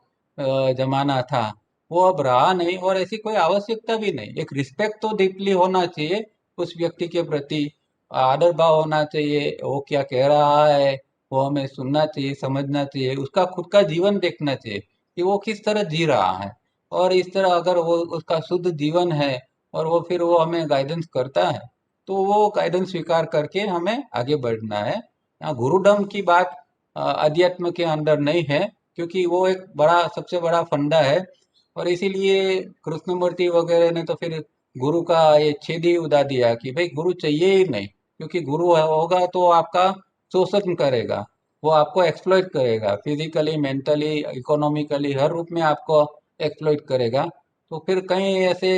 जमाना था, वो अब रहा नहीं, और ऐसी कोई आवश्यकता भी नहीं। एक रिस्पेक्ट तो डीपली होना चाहिए उस व्यक्ति के प्रति, आदर भाव होना चाहिए, वो क्या कह रहा है वो हमें सुनना चाहिए, समझना चाहिए, उसका खुद का जीवन देखना चाहिए कि वो किस तरह जी रहा है। और इस तरह अगर वो उसका शुद्ध जीवन है और वो फिर वो हमें गाइडेंस करता है, तो वो गाइडेंस स्वीकार करके हमें आगे बढ़ना है। यहाँ गुरुडम की बात अध्यात्म के अंदर नहीं है, क्योंकि वो एक बड़ा सबसे बड़ा फंडा है। और इसीलिए कृष्णमूर्ति वगैरह ने तो फिर गुरु का ये छेद ही उड़ा दिया कि भाई गुरु चाहिए ही नहीं, क्योंकि गुरु होगा तो आपका शोषण करेगा, वो आपको एक्सप्लॉइट करेगा, फिजिकली मेंटली इकोनॉमिकली हर रूप में आपको एक्सप्लॉइट करेगा। तो फिर कहीं ऐसे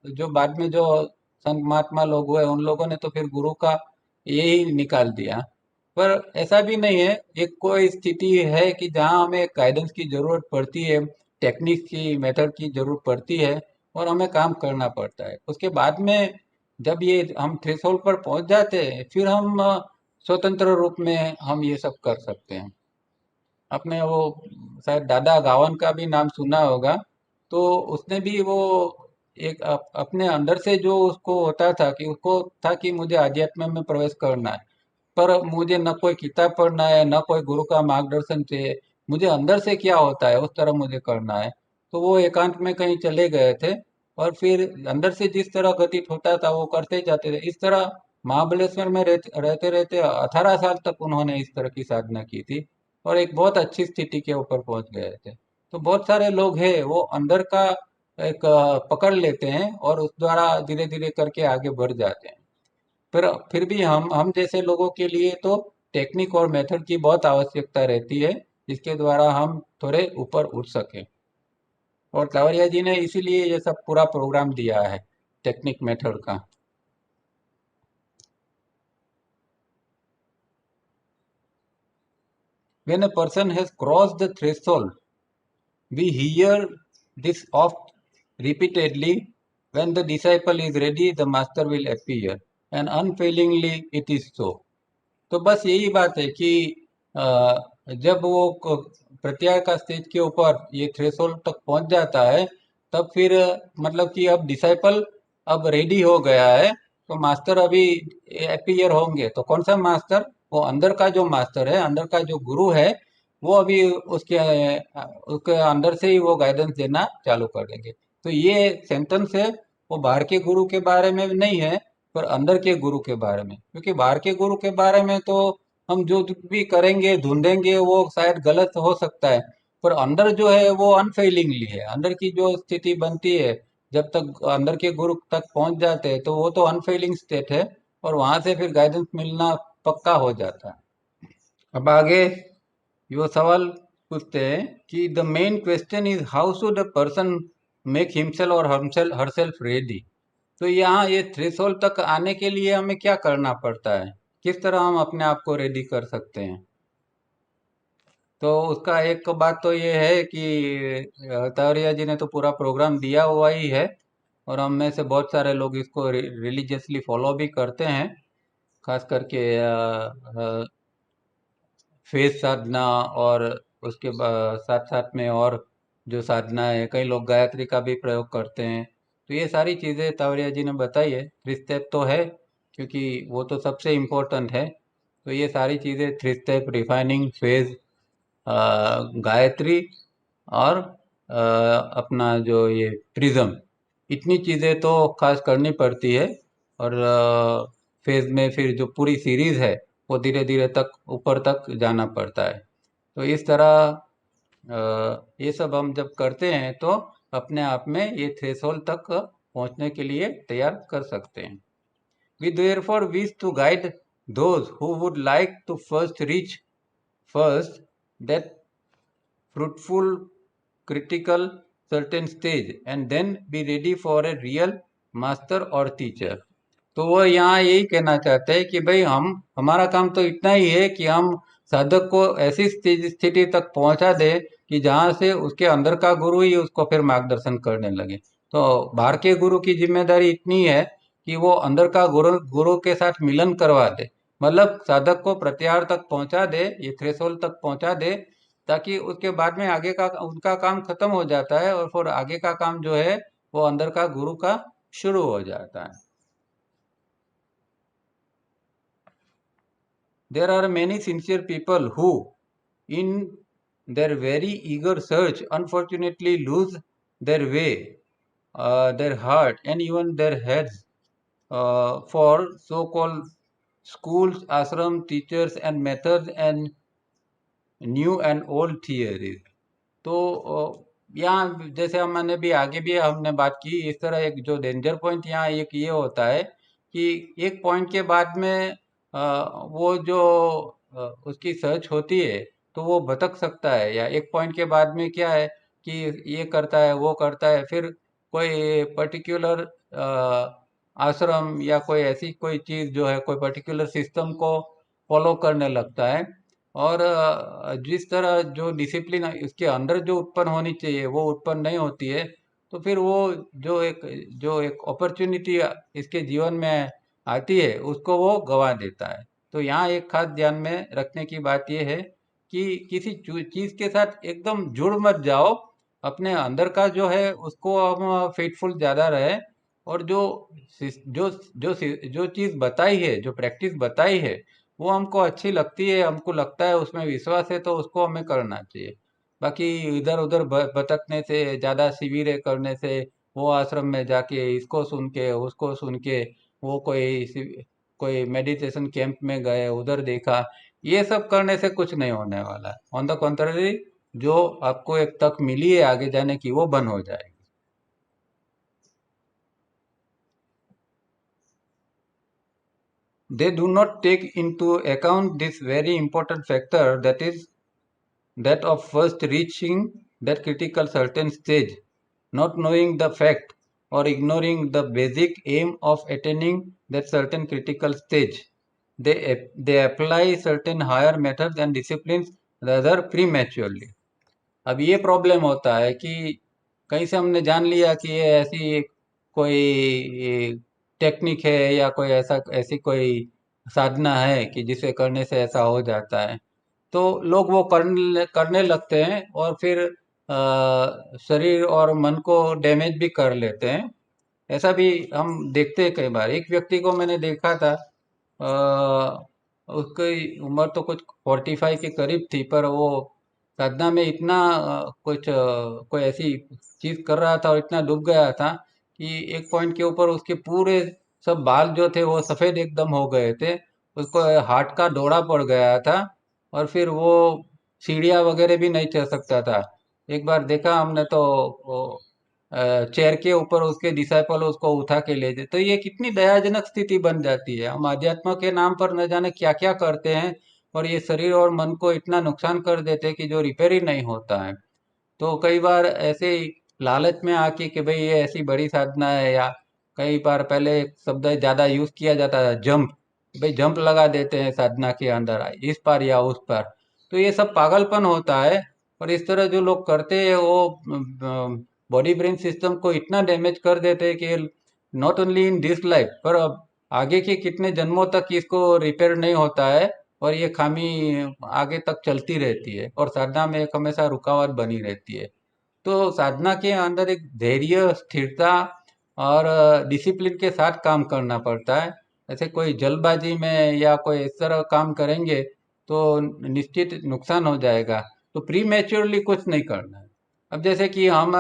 जो बाद में जो संत महात्मा लोग हुए उन लोगों ने तो फिर गुरु का यही निकाल दिया। पर ऐसा भी नहीं है, एक कोई स्थिति है कि जहाँ हमें गाइडेंस की जरूरत पड़ती है, टेक्निक की मेथड की जरूरत पड़ती है, और हमें काम करना पड़ता है। उसके बाद में जब ये हम थ्रेशोल्ड पर पहुंच जाते हैं फिर हम स्वतंत्र रूप में हम ये सब कर सकते हैं। आपने वो शायद दादा गावन का भी नाम सुना होगा। तो उसने भी वो एक अपने अंदर से जो उसको होता था कि उसको था कि मुझे आध्यात्म में प्रवेश करना है, पर मुझे न कोई किताब पढ़ना है न कोई गुरु का मार्गदर्शन चाहिए, मुझे अंदर से क्या होता है उस तरह मुझे करना है। तो वो एकांत में कहीं चले गए थे, और फिर अंदर से जिस तरह घटित होता था वो करते जाते थे। इस तरह महाबलेश्वर में रहते रहते 18 साल तक उन्होंने इस तरह की साधना की थी, और एक बहुत अच्छी स्थिति के ऊपर पहुंच गए थे। तो बहुत सारे लोग हैं वो अंदर का एक पकड़ लेते हैं और उस द्वारा धीरे धीरे करके आगे बढ़ जाते हैं। फिर भी हम जैसे लोगों के लिए तो टेक्निक और मेथड की बहुत आवश्यकता रहती है, जिसके द्वारा हम थोड़े ऊपर उठ सके। और सावरिया जी ने इसीलिए ये सब पूरा प्रोग्राम दिया है टेक्निक मेथड का। When a person has crossed the threshold, we hear this oft repeatedly: when the disciple is ready, the master will appear, and unfailingly it is so. तो बस यही बात है कि जब वो प्रत्याय का स्टेज के ऊपर ये थ्रेशोल्ड तक पहुंच जाता है, तब फिर मतलब कि अब डिसाइपल अब रेडी हो गया है, तो मास्टर अभी अपीयर होंगे। तो कौन सा मास्टर? वो अंदर का जो मास्टर है, अंदर का जो गुरु है, वो अभी उसके अंदर से ही वो गाइडेंस देना चालू कर देंगे। तो ये सेंटेंस है, वो बाहर के गुरु के बारे में नहीं है, पर अंदर के गुरु के बारे में। क्योंकि बाहर के गुरु के बारे में तो हम जो भी करेंगे, ढूंढेंगे, वो शायद गलत हो सकता है, पर अंदर जो है वो अनफेलिंगली है। अंदर की जो स्थिति बनती है, जब तक अंदर के गुरु तक पहुंच जाते हैं, तो वो तो अनफेलिंग स्टेट है, और वहां से फिर गाइडेंस मिलना पक्का हो जाता है। अब आगे वो सवाल पूछते हैं कि the main question is how should a person make himself और हरसेल्फ रेडी। तो यहाँ ये थ्रेशोल्ड तक आने के लिए हमें क्या करना पड़ता है, किस तरह हम अपने आप को रेडी कर सकते हैं? तो उसका एक बात तो ये है कि तावरिया जी ने तो पूरा प्रोग्राम दिया हुआ ही है, और हम में से बहुत सारे लोग इसको रिलीजियसली फॉलो भी करते हैं। खास करके फेस साधना, और उसके साथ साथ में और जो साधना है, कई लोग गायत्री का भी प्रयोग करते हैं। तो ये सारी चीज़ें तावरिया जी ने बताई है। थ्री स्टेप तो है, क्योंकि वो तो सबसे इम्पोर्टेंट है। तो ये सारी चीज़ें, three step, refining phase, Gayatri, और अपना जो ये प्रिज्म, इतनी चीज़ें तो खास करनी पड़ती है। और फेज में फिर जो पूरी सीरीज है, वो धीरे धीरे तक ऊपर तक जाना पड़ता है। तो इस तरह ये सब हम जब करते हैं, तो अपने आप में ये थ्रेशोल्ड तक पहुंचने के लिए तैयार कर सकते हैं। We therefore wish to guide those who would like to first reach first that fruitful critical certain stage and then be ready for a real master or teacher। तो वो यहाँ यही कहना चाहते हैं कि भाई हमारा काम तो इतना ही है कि हम साधक को ऐसी स्थिति तक पहुंचा दे कि जहाँ से उसके अंदर का गुरु ही उसको फिर मार्गदर्शन करने लगे। तो बाहर के गुरु की जिम्मेदारी इतनी है कि वो अंदर का गुरु गुरु के साथ मिलन करवा दे, मतलब साधक को प्रत्याहार तक पहुंचा दे, ये थ्रेशोल्ड तक पहुंचा दे, ताकि उसके बाद में आगे का उनका काम खत्म हो जाता है, और फिर आगे का काम जो है वो अंदर का गुरु का शुरू हो जाता है। There are many sincere people who, in their very eager search, unfortunately lose their way, their heart, and even their heads for so-called schools, ashram, teachers, and methods, and new and old theories। तो यहाँ जैसे हमने भी आगे भी हमने बात की, इस तरह एक जो डेंजर पॉइंट यहाँ एक ये होता है कि एक पॉइंट के बाद में वो जो उसकी सर्च होती है, तो वो भटक सकता है। या एक पॉइंट के बाद में क्या है कि ये करता है, वो करता है, फिर कोई पर्टिकुलर आश्रम या कोई ऐसी कोई चीज़ जो है, कोई पर्टिकुलर सिस्टम को फॉलो करने लगता है। और जिस तरह जो डिसिप्लिन इसके अंदर जो उत्पन्न होनी चाहिए, वो उत्पन्न नहीं होती है। तो फिर वो जो एक अपॉर्चुनिटी इसके जीवन में आती है, उसको वो गंवा देता है। तो यहाँ एक खास ध्यान में रखने की बात ये है कि किसी चीज़ के साथ एकदम जुड़ मत जाओ। अपने अंदर का जो है उसको हम फेथफुल ज़्यादा रहे, और जो जो चीज़ बताई है, जो प्रैक्टिस बताई है, वो हमको अच्छी लगती है, हमको लगता है उसमें विश्वास है, तो उसको हमें करना चाहिए। बाकी इधर उधर भटकने से, ज़्यादा शिविरें करने से, वो आश्रम में जाके इसको सुन के उसको सुन के, वो कोई मेडिटेशन कैंप में गए, उधर देखा, ये सब करने से कुछ नहीं होने वाला है। ऑन द कॉन्ट्ररी, जो आपको एक तक मिली है आगे जाने की, वो बंद हो जाएगी। They do not take into account this very important factor, that is that of first reaching that critical certain stage, not knowing the fact or ignoring the basic aim of attaining that certain critical stage. They apply certain higher methods and disciplines rather prematurely। अब ये problem होता है कि कहीं से हमने जान लिया कि ये ऐसी कोई टेक्निक है, या कोई ऐसी कोई साधना है कि जिसे करने से ऐसा हो जाता है। तो लोग वो करने लगते हैं और फिर शरीर और मन को डैमेज भी कर लेते हैं। ऐसा भी हम देखते हैं कई बार। एक व्यक्ति को मैंने देखा था, उसकी उम्र तो कुछ 45 के करीब थी, पर वो साधना में इतना कोई ऐसी चीज कर रहा था और इतना डूब गया था कि एक पॉइंट के ऊपर उसके पूरे सब बाल जो थे वो सफेद एकदम हो गए थे। उसको हार्ट का दौरा पड़ गया था और फिर वो सीढ़ियाँ वगैरह भी नहीं चढ़ सकता था। एक बार देखा हमने तो वो चेयर के ऊपर उसके डिसाइपल उसको उठा के ले जाते। तो ये कितनी दयाजनक स्थिति बन जाती है। हम अध्यात्म के नाम पर न जाने क्या क्या करते हैं और ये शरीर और मन को इतना नुकसान कर देते हैं कि जो रिपेयर ही नहीं होता है। तो कई बार ऐसे ही लालच में आके कि भाई ये ऐसी बड़ी साधना है, या कई बार पहले एक शब्द ज्यादा यूज किया जाता था, जंप। भाई जंप लगा देते हैं साधना के अंदर, इस पार या उस पार। तो ये सब पागलपन होता है। और इस तरह जो लोग करते हैं वो बॉडी ब्रेन सिस्टम को इतना डैमेज कर देते हैं कि not only in this life, पर अब आगे के कितने जन्मों तक इसको रिपेयर नहीं होता है। और ये खामी आगे तक चलती रहती है और साधना में एक हमेशा रुकावट बनी रहती है। तो साधना के अंदर एक धैर्य, स्थिरता और डिसिप्लिन के साथ काम करना पड़ता है। ऐसे कोई जल्दबाजी में या कोई इस तरह काम करेंगे तो निश्चित नुकसान हो जाएगा। तो प्री मैच्योरली कुछ नहीं करना है। अब जैसे कि हम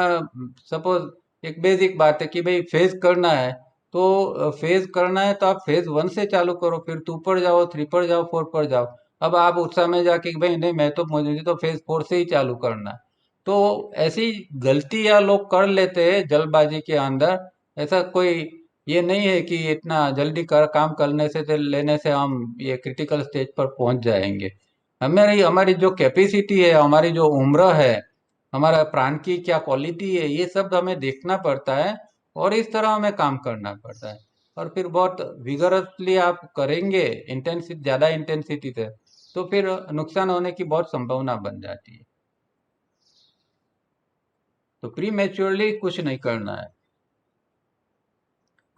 सपोज एक बेसिक बात है कि भाई फेज करना है, तो फेज करना है तो आप फेज 1 से चालू करो, फिर 2 पर जाओ, 3 पर जाओ, 4 पर जाओ। अब आप उत्साह में जाके कि भाई नहीं, मैं तो मुझे तो फेज 4 से ही चालू करना है। तो ऐसी गलतियां लोग कर लेते हैं जल्दबाजी के अंदर। ऐसा कोई ये नहीं है कि इतना जल्दी कर काम करने से लेने से हम ये क्रिटिकल स्टेज पर पहुंच जाएंगे। हमारी हमारी जो कैपेसिटी है, हमारी जो उम्र है, हमारा प्राण की क्या क्वालिटी है, ये सब हमें देखना पड़ता है और इस तरह हमें काम करना पड़ता है। और फिर बहुत विगरसली आप करेंगे, इंटेंसिटी ज्यादा इंटेंसिटी से, तो फिर नुकसान होने की बहुत संभावना बन जाती है। तो प्री मैच्योरली कुछ नहीं करना है।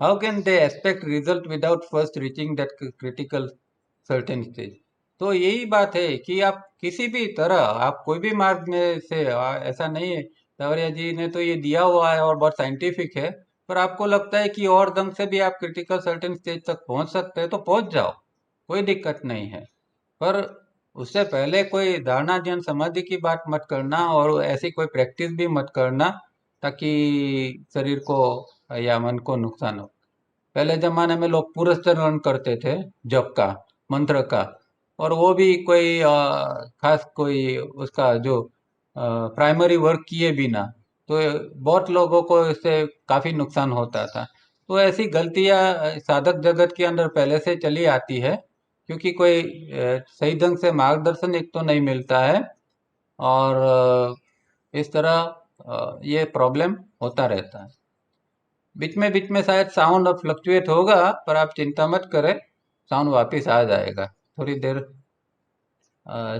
How can they expect result without first reaching that critical certain stage. तो यही बात है कि आप किसी भी तरह, आप कोई भी मार्ग में से ऐसा नहीं है। तवरिया जी ने तो ये दिया हुआ है और बहुत साइंटिफिक है। पर आपको लगता है कि और ढंग से भी आप क्रिटिकल सर्टेन स्टेज तक पहुंच सकते हैं तो पहुंच जाओ, कोई दिक्कत नहीं है। पर उससे पहले कोई धारणा ध्यान समाधि की बात मत करना और ऐसी कोई प्रैक्टिस भी मत करना ताकि शरीर को या मन को नुकसान हो। पहले जमाने में लोग पुरस्चरण करते थे, जप का, मंत्र का। और वो भी कोई खास कोई उसका जो प्राइमरी वर्क किए बिना। तो बहुत लोगों को इससे काफी नुकसान होता था। तो ऐसी गलतियां साधक जगत के अंदर पहले से चली आती है, क्योंकि कोई सही ढंग से मार्गदर्शन एक तो नहीं मिलता है। और इस तरह ये प्रॉब्लम होता रहता है। बीच में शायद साउंड फ्लक्चुएट होगा, पर आप चिंता मत करें, साउंड वापस आ जाएगा। थोड़ी देर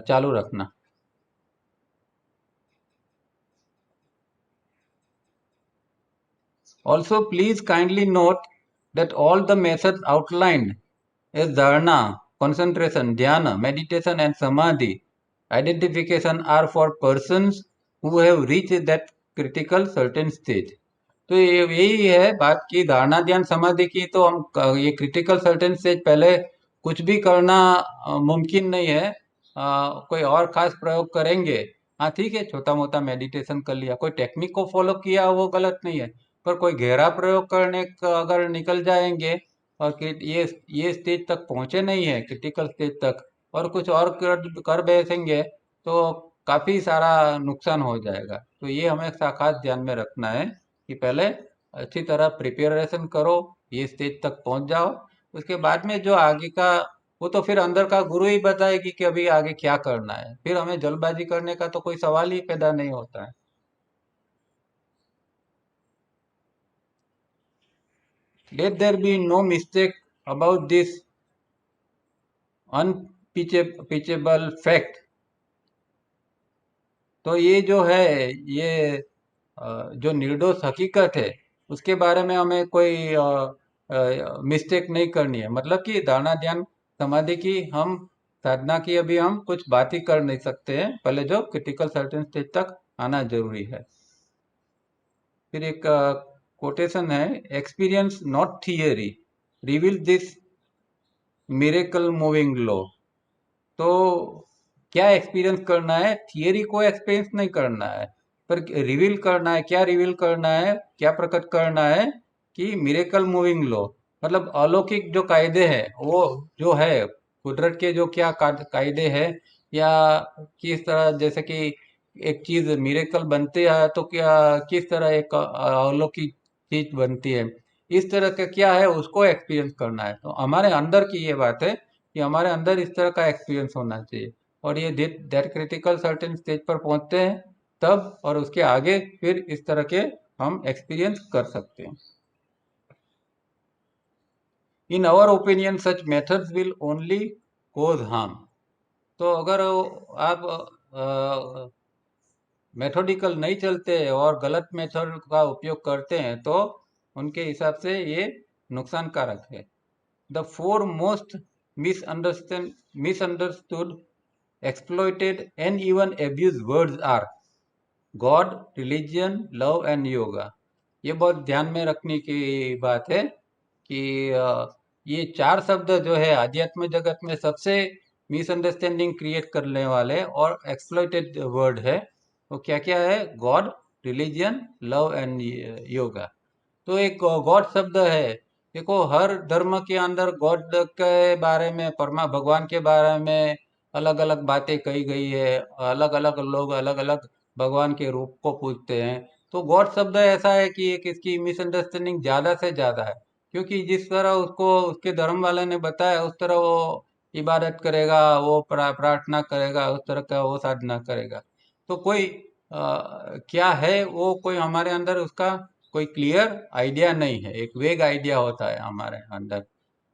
चालू रखना। Also, please kindly note that all the methods outlined as dharana, concentration, dhyana, meditation, and samadhi identification are for persons who have reached that critical certain stage. तो ये यही है बात की, धारणा ध्यान समाधि की तो हम ये क्रिटिकल सर्टेन स्टेज पहले कुछ भी करना मुमकिन नहीं है। कोई और खास प्रयोग करेंगे, हाँ ठीक है, छोटा मोटा मेडिटेशन कर लिया, कोई टेक्निक को फॉलो किया, वो गलत नहीं है। पर कोई गहरा प्रयोग करने का अगर निकल जाएंगे और ये स्टेज तक पहुंचे नहीं है, क्रिटिकल स्टेज तक, और कुछ और कर बैठेंगे तो काफी सारा नुकसान हो जाएगा। तो ये हमें खास ध्यान में रखना है कि पहले अच्छी तरह प्रिपरेशन करो, ये स्टेज तक पहुंच जाओ। उसके बाद में जो आगे का, वो तो फिर अंदर का गुरु ही बताएगी कि अभी आगे क्या करना है। फिर हमें जल्दबाजी करने का तो कोई सवाल ही पैदा नहीं होता है। Let there be no mistake about this unpitchable fact। तो ये जो है, ये जो निर्दोष हकीकत है, उसके बारे में हमें कोई मिस्टेक नहीं करनी है। मतलब कि धारणा ध्यान समाधि की हम साधना की अभी हम कुछ बात ही कर नहीं सकते हैं, पहले जो क्रिटिकल सर्टेन स्टेज तक आना जरूरी है। फिर एक कोटेशन है, experience not theory reveal this miracle moving law. तो क्या एक्सपीरियंस करना है, थियरी को एक्सपीरियंस नहीं करना है, पर रिवील करना है। क्या रिवील करना है, क्या प्रकट करना है कि मिरेकल मूविंग लॉ, मतलब अलौकिक जो कायदे हैं वो जो है, कुदरत के जो क्या कायदे हैं, या किस तरह, जैसे कि एक चीज मिरेकल बनती है तो क्या किस तरह एक अलौकिक चीज बनती है, इस तरह का क्या है उसको एक्सपीरियंस करना है। तो हमारे अंदर की ये बात है कि हमारे अंदर इस तरह का एक्सपीरियंस होना चाहिए, और ये दैट क्रिटिकल सर्टेन स्टेज पर पहुंचते हैं तब, और उसके आगे फिर इस तरह के हम एक्सपीरियंस कर सकते हैं। In our opinion such methods will only cause harm. तो अगर आप मेथोडिकल नहीं चलते और गलत मेथड का उपयोग करते हैं तो उनके हिसाब से ये नुकसानकारक है। The four most misunderstood, exploited, and even abused words are God, religion, love and yoga. ये बहुत ध्यान में रखने की बात है कि ये चार शब्द जो है आध्यात्म जगत में सबसे मिसअंडरस्टैंडिंग क्रिएट करने वाले और एक्सप्लॉइटेड वर्ड है। वो क्या क्या है, God, religion, love and yoga. तो एक गॉड शब्द है, देखो हर धर्म के अंदर गॉड के बारे में, परमा भगवान के बारे में अलग अलग बातें कही गई है, अलग अलग लोग अलग अलग भगवान के रूप को पूजते हैं। तो गॉड शब्द ऐसा है कि एक इसकी मिसअंडरस्टैंडिंग ज्यादा से ज्यादा है, क्योंकि जिस तरह उसको उसके धर्म वाले ने बताया उस तरह वो इबादत करेगा, वो प्रार्थना करेगा, उस तरह का वो साधना करेगा। तो कोई क्या है वो, कोई हमारे अंदर उसका कोई क्लियर आइडिया नहीं है, एक वेग आइडिया होता है हमारे अंदर।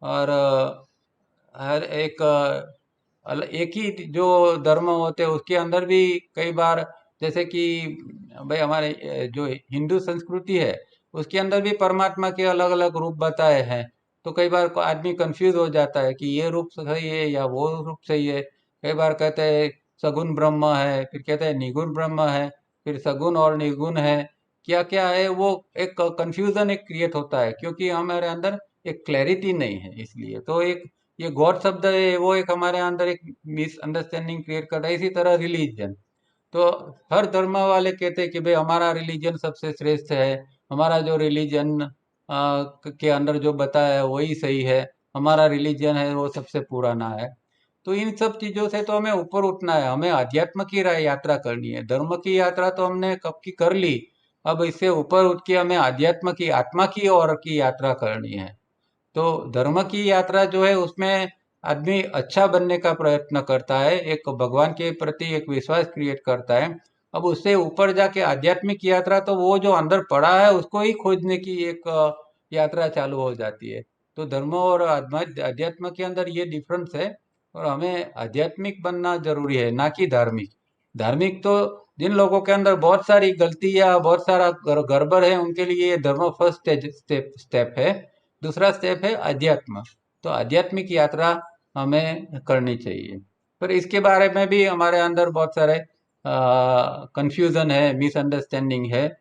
और हर एक एक ही जो धर्म होते हैं उसके अंदर भी कई बार, जैसे कि भाई हमारे जो हिंदू संस्कृति है उसके अंदर भी परमात्मा के अलग अलग रूप बताए हैं। तो कई बार आदमी कंफ्यूज हो जाता है कि ये रूप सही है या वो रूप सही है। कई बार कहते हैं सगुण ब्रह्म है, फिर कहते हैं निगुण ब्रह्म है, फिर सगुण और निर्गुण है, क्या क्या है वो। एक कंफ्यूजन एक क्रिएट होता है क्योंकि हमारे अंदर एक क्लैरिटी नहीं है। इसलिए तो एक ये गॉड शब्द है वो एक हमारे अंदर एक मिसअंडरस्टैंडिंग क्रिएट करता है। इसी तरह रिलीजन, तो हर धर्म वाले कहते हैं कि भाई हमारा रिलीजन सबसे श्रेष्ठ है, हमारा जो रिलीजन के अंदर जो बताया है वही सही है, हमारा रिलीजन है वो सबसे पुराना है। तो इन सब चीजों से तो हमें ऊपर उठना है, हमें अध्यात्म की यात्रा करनी है। धर्म की यात्रा तो हमने कब की कर ली, अब इससे ऊपर उठ के हमें अध्यात्म की, आत्मा की ओर की यात्रा करनी है। तो धर्म की यात्रा जो है उसमें आदमी अच्छा बनने का प्रयत्न करता है, एक भगवान के प्रति एक विश्वास क्रिएट करता है। अब उससे ऊपर जाके आध्यात्मिक यात्रा तो वो जो अंदर पड़ा है उसको ही खोजने की एक यात्रा चालू हो जाती है। तो धर्म और अध्यात्म के अंदर ये डिफरेंस है, और हमें आध्यात्मिक बनना जरूरी है, ना कि धार्मिक। धार्मिक तो जिन लोगों के अंदर बहुत सारी गलतियां, बहुत सारा गड़बड़ है, उनके लिए ये धर्म फर्स्ट स्टेप है। दूसरा स्टेप है अध्यात्म। तो आध्यात्मिक यात्रा हमें करनी चाहिए। पर इसके बारे में भी हमारे अंदर बहुत सारे कंफ्यूजन है, मिसअंडरस्टैंडिंग है।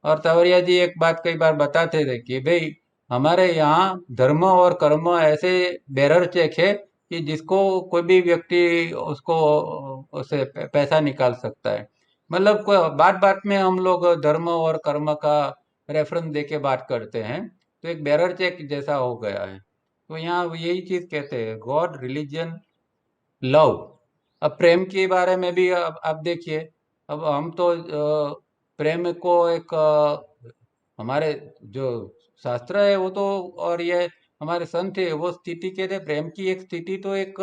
और तवरिया जी एक बात कई बार बताते थे कि भाई हमारे यहाँ धर्म और कर्म ऐसे बैरर चेक है कि जिसको कोई भी व्यक्ति उसको उसे पैसा निकाल सकता है। मतलब बात बात में हम लोग धर्म और कर्म का रेफरेंस दे के बात करते हैं, तो एक बैरर चेक जैसा हो गया है। तो यहाँ यही चीज कहते हैं, गॉड, रिलीजन, लव। अब प्रेम के बारे में भी अब आप देखिए, अब हम तो प्रेम को एक हमारे जो शास्त्र है वो तो, और ये हमारे संत है वो स्थिति कहते हैं, प्रेम की एक स्थिति तो एक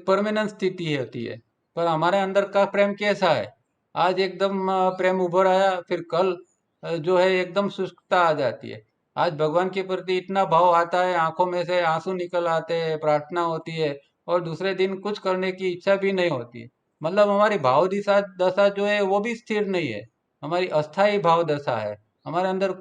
परमानेंट स्थिति होती है। पर हमारे अंदर का प्रेम कैसा है, आज एकदम प्रेम उभर आया, फिर कल जो है एकदम शुष्कता आ जाती है। आज भगवान के प्रति इतना भाव आता है, आंखों में से आंसू निकल आते हैं, प्रार्थना होती है, और दूसरे दिन कुछ करने की इच्छा भी नहीं होती है। मतलब हमारी भाव दिशा दशा जो है वो भी स्थिर नहीं है, हमारी अस्थाई भाव दशा है हमारे अंदर।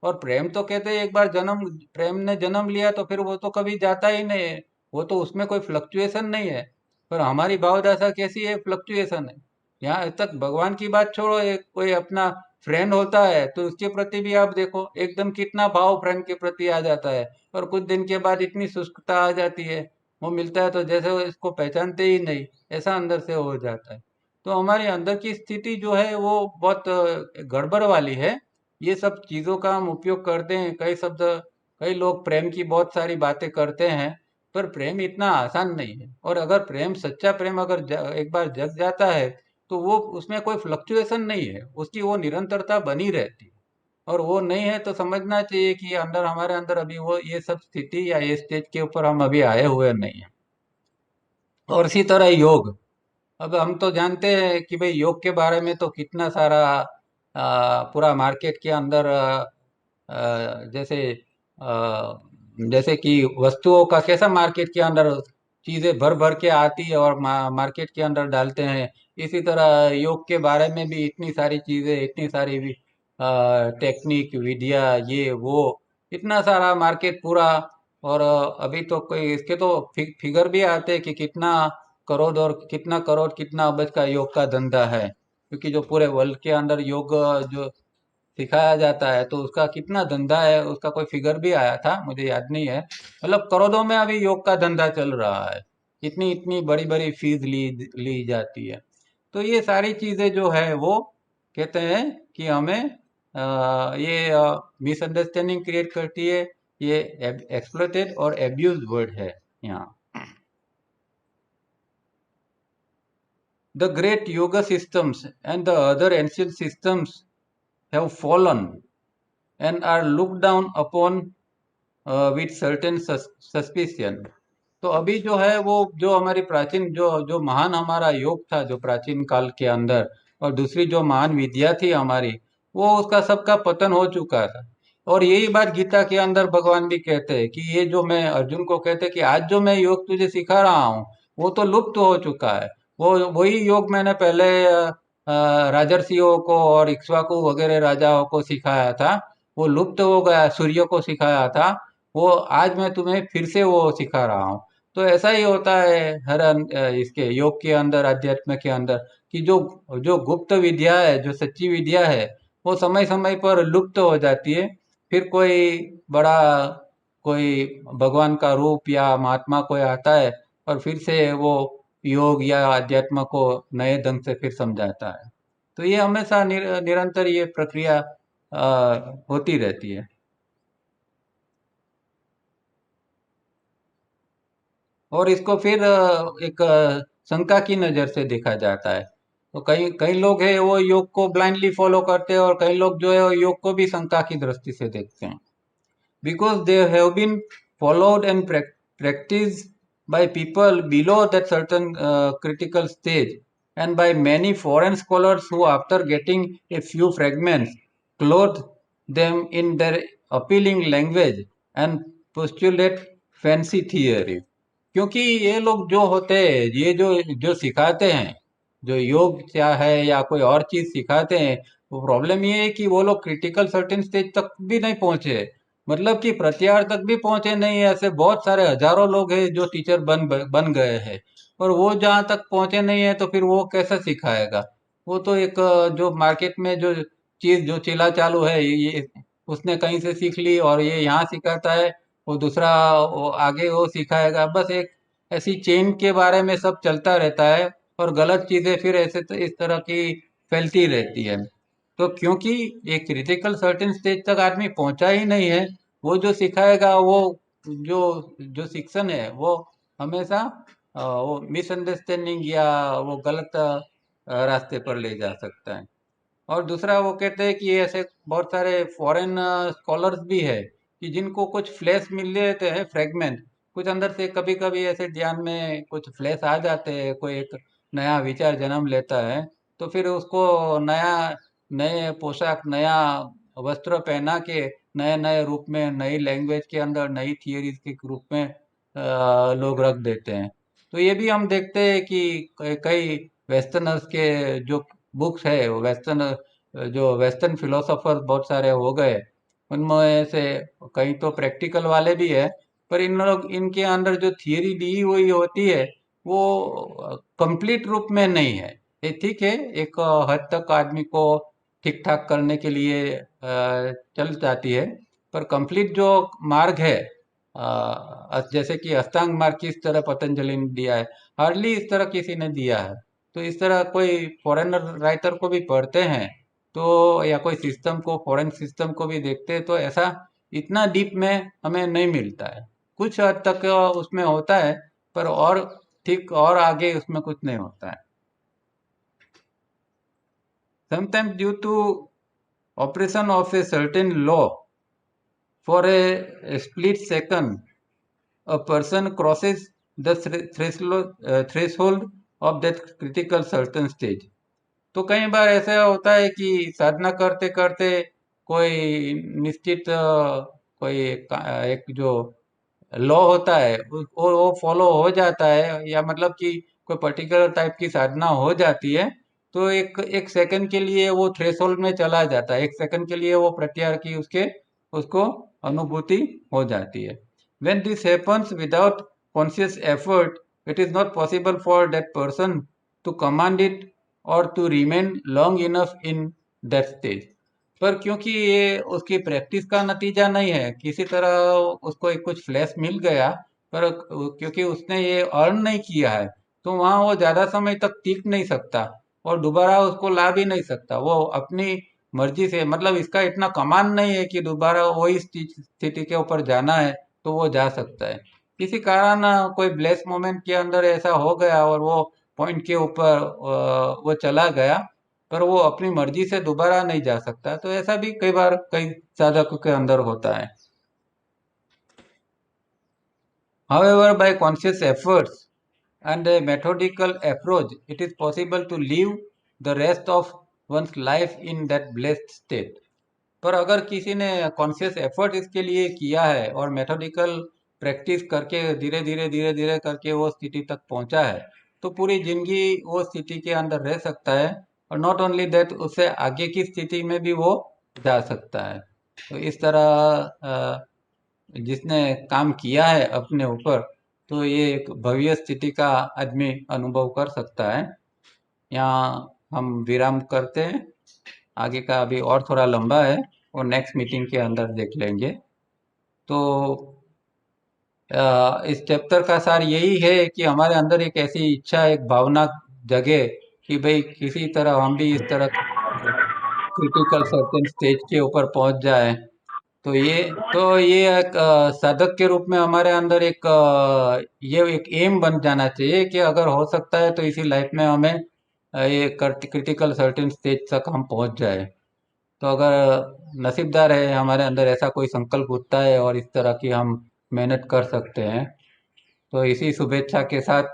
और प्रेम तो कहते हैं एक बार जन्म, प्रेम ने जन्म लिया तो फिर वो तो कभी जाता ही नहीं है, वो तो उसमें कोई फ्लक्चुएशन नहीं है। पर हमारी भावदशा कैसी है, फ्लक्चुएशन है। यहाँ तक भगवान की बात छोड़ो, एक कोई अपना फ्रेंड होता है तो उसके प्रति भी आप देखो, एकदम कितना भाव फ्रेंड के प्रति आ जाता है, और कुछ दिन के बाद इतनी शुष्कता आ जाती है, वो मिलता है तो जैसे वो इसको पहचानते ही नहीं, ऐसा अंदर से हो जाता है। तो हमारे अंदर की स्थिति जो है वो बहुत गड़बड़ वाली है। ये सब चीज़ों का हम उपयोग करते हैं, कई लोग प्रेम की बहुत सारी बातें करते हैं, पर प्रेम इतना आसान नहीं है। और अगर प्रेम, सच्चा प्रेम अगर एक बार जग जाता है तो वो, उसमें कोई फ्लक्चुएशन नहीं है, उसकी वो निरंतरता बनी रहती है। और वो नहीं है तो समझना चाहिए कि अंदर, हमारे अंदर अभी वो ये सब स्थिति या ये स्टेज के ऊपर हम अभी आए हुए नहीं हैं। और इसी तरह योग, अब हम तो जानते हैं कि भाई योग के बारे में तो कितना सारा पूरा मार्केट के अंदर जैसे जैसे कि वस्तुओं का कैसा मार्केट के अंदर चीजें भर भर के आती है और मार्केट के अंदर डालते हैं, इसी तरह योग के बारे में भी इतनी सारी चीजें, इतनी सारी टेक्निक, विद्या, ये वो, इतना सारा मार्केट पूरा। और अभी तो कोई इसके तो फिगर भी आते हैं कि कितना करोड़ और कितना करोड़ कितना अरब का योग का धंधा है, क्योंकि जो पूरे वर्ल्ड के अंदर योग जो सिखाया जाता है तो उसका कितना धंधा है, उसका कोई फिगर भी आया था, मुझे याद नहीं है। मतलब करोड़ों में अभी योग का धंधा चल रहा है, इतनी इतनी बड़ी बड़ी फीस ली ली जाती है। तो ये सारी चीजें जो है वो कहते हैं कि हमें ये मिसअंडरस्टैंडिंग क्रिएट करती है। ये एक्सप्लॉइटेड और एब्यूज वर्ड है यहाँ। The great yoga systems and the other ancient systems have fallen and are looked down upon with certain suspicion. तो अभी जो है वो, जो हमारी प्राचीन, जो जो महान हमारा योग था जो प्राचीन काल के अंदर, और दूसरी जो महान विद्या थी हमारी, वो उसका सबका पतन हो चुका था। और यही बात गीता के अंदर भगवान भी कहते हैं कि ये जो मैं अर्जुन को कहते हैं कि आज जो मैं योग तुझे सिखा रहा हूँ वो तो लुप्त हो चुका है। वो वही योग मैंने पहले राजर्षियों को और इक्ष्वाकु वगैरह राजाओं को सिखाया था, वो लुप्त हो गया। सूर्य को सिखाया था, वो आज मैं तुम्हें फिर से वो सिखा रहा हूँ। तो ऐसा ही होता है हर इसके योग के अंदर, अध्यात्म के अंदर, कि जो जो गुप्त विद्या है, जो सच्ची विद्या है, वो समय समय पर लुप्त हो जाती है। फिर कोई बड़ा, कोई भगवान का रूप या महात्मा कोई आता है और फिर से वो योग या अध्यात्म को नए ढंग से फिर समझाता है। तो ये हमेशा निरंतर ये प्रक्रिया होती रहती है। और इसको फिर एक शंका की नज़र से देखा जाता है। तो कई कई लोग हैं वो योग को ब्लाइंडली फॉलो करते हैं, और कई लोग जो है वो योग को भी शंका की दृष्टि से देखते हैं। Because they have been followed and practiced by people below that certain critical stage, and by many foreign scholars who, after getting a few fragments, clothe them in their appealing language and postulate fancy theory. क्योंकि ये लोग जो होते हैं, ये जो जो सिखाते हैं, जो योग क्या है या कोई और चीज सिखाते हैं, वो प्रॉब्लम ये है कि वो लोग क्रिटिकल सर्टेन स्टेज तक भी नहीं पहुंचे। मतलब कि प्रत्यार तक भी पहुंचे नहीं। ऐसे बहुत सारे हजारों लोग हैं जो टीचर बन गए हैं, और वो जहाँ तक पहुंचे नहीं है तो फिर वो कैसे सिखाएगा। वो तो एक जो मार्केट में जो चीज जो चला चालू है, ये उसने कहीं से सीख ली और ये यहाँ सिखाता है, वो दूसरा वो आगे वो सिखाएगा। बस एक ऐसी चेन के बारे में सब चलता रहता है, और गलत चीजें फिर ऐसे इस तरह की फैलती रहती है। तो क्योंकि एक क्रिटिकल सर्टेन स्टेज तक आदमी पहुंचा ही नहीं है, वो जो सिखाएगा वो जो जो शिक्षण है वो हमेशा वो मिसअंडरस्टैंडिंग या वो गलत रास्ते पर ले जा सकता है। और दूसरा वो कहते हैं कि ऐसे बहुत सारे फॉरेन स्कॉलर्स भी है कि जिनको कुछ फ्लैश मिल जाते हैं, फ्रेगमेंट, कुछ अंदर से कभी कभी ऐसे ध्यान में कुछ फ्लैश आ जाते हैं, कोई एक नया विचार जन्म लेता है, तो फिर उसको नया, नए पोशाक, नया वस्त्र पहना के नए नए रूप में, नई लैंग्वेज के अंदर, नई थियरीज के रूप में लोग रख देते हैं। तो ये भी हम देखते हैं कि कई वेस्टर्नर्स के जो बुक्स है, वेस्टर्न जो वेस्टर्न फिलोसोफर बहुत सारे हो गए, उनमें से कई तो प्रैक्टिकल वाले भी है, पर इन लोग, इनके अंदर जो थियरी दी हुई होती है वो कंप्लीट रूप में नहीं है। ये ठीक है, एक हद तक आदमी को ठीक ठाक करने के लिए चल जाती है, पर कंप्लीट जो मार्ग है, जैसे कि अष्टांग मार्ग किस तरह पतंजलि ने दिया है, हार्डली इस तरह किसी ने दिया है। तो इस तरह कोई फॉरेनर राइटर को भी पढ़ते हैं, तो या कोई सिस्टम को, फॉरेन सिस्टम को भी देखते हैं, तो ऐसा इतना डीप में हमें नहीं मिलता है। कुछ हद तक उसमें होता है, पर और ठीक और आगे उसमें कुछ नहीं होता है। Sometimes due to operation of a certain law, for a split second, a person crosses the threshold of that critical certain stage. तो कई बार ऐसा होता है कि साधना करते करते कोई निश्चित कोई एक जो लॉ होता है वो फॉलो हो जाता है, या मतलब कि कोई पर्टिकुलर टाइप की साधना हो जाती है, तो एक एक सेकंड के लिए वो थ्रेशोल्ड में चला जाता है, एक सेकंड के लिए वो प्रत्याहार की उसके उसको अनुभूति हो जाती है। when this happens without conscious effort, it is not possible for that person to command it or to remain long enough in that stage। पर क्योंकि ये उसकी प्रैक्टिस का नतीजा नहीं है, किसी तरह उसको एक कुछ फ्लैश मिल गया, पर क्योंकि उसने ये अर्न नहीं किया है, तो वहाँ वो ज्यादा समय तक टिक नहीं सकता और दोबारा उसको ला भी नहीं सकता। वो अपनी मर्जी से, मतलब इसका इतना कमांड नहीं है कि दोबारा वही स्थिति के ऊपर जाना है तो वो जा सकता है। किसी कारण कोई ब्लेस मोमेंट के अंदर ऐसा हो गया और वो पॉइंट के ऊपर वो चला गया, पर वो अपनी मर्जी से दोबारा नहीं जा सकता। तो ऐसा भी कई बार कई साधकों के अंदर होता है। However, by conscious efforts and a methodical approach, it is possible to live the rest of one's life in that blessed state। पर अगर किसी ने कॉन्शियस एफर्ट इसके लिए किया है और मेथोडिकल प्रैक्टिस करके धीरे धीरे करके वो स्थिति तक पहुंचा है, तो पूरी जिंदगी वो स्थिति के अंदर रह सकता है, और नॉट ओनली दैट, उससे आगे की स्थिति में भी वो जा सकता है। तो इस तरह जिसने काम किया है अपने ऊपर, तो ये एक भव्य स्थिति का आदमी अनुभव कर सकता है। यहाँ हम विराम करते हैं, आगे का अभी और थोड़ा लंबा है, और नेक्स्ट मीटिंग के अंदर देख लेंगे। तो इस चैप्टर का सार यही है कि हमारे अंदर एक ऐसी इच्छा, एक भावना जगे कि भाई किसी तरह हम भी इस तरह क्रिटिकल सर्टेन स्टेज के ऊपर पहुंच जाए। तो ये एक साधक के रूप में हमारे अंदर एक ये एक एम बन जाना चाहिए कि अगर हो सकता है तो इसी लाइफ में हमें ये क्रिटिकल सर्टेन स्टेज तक हम पहुंच जाए। तो अगर नसीबदार है, हमारे अंदर ऐसा कोई संकल्प उठता है और इस तरह की हम मेहनत कर सकते हैं। तो इसी शुभेच्छा के साथ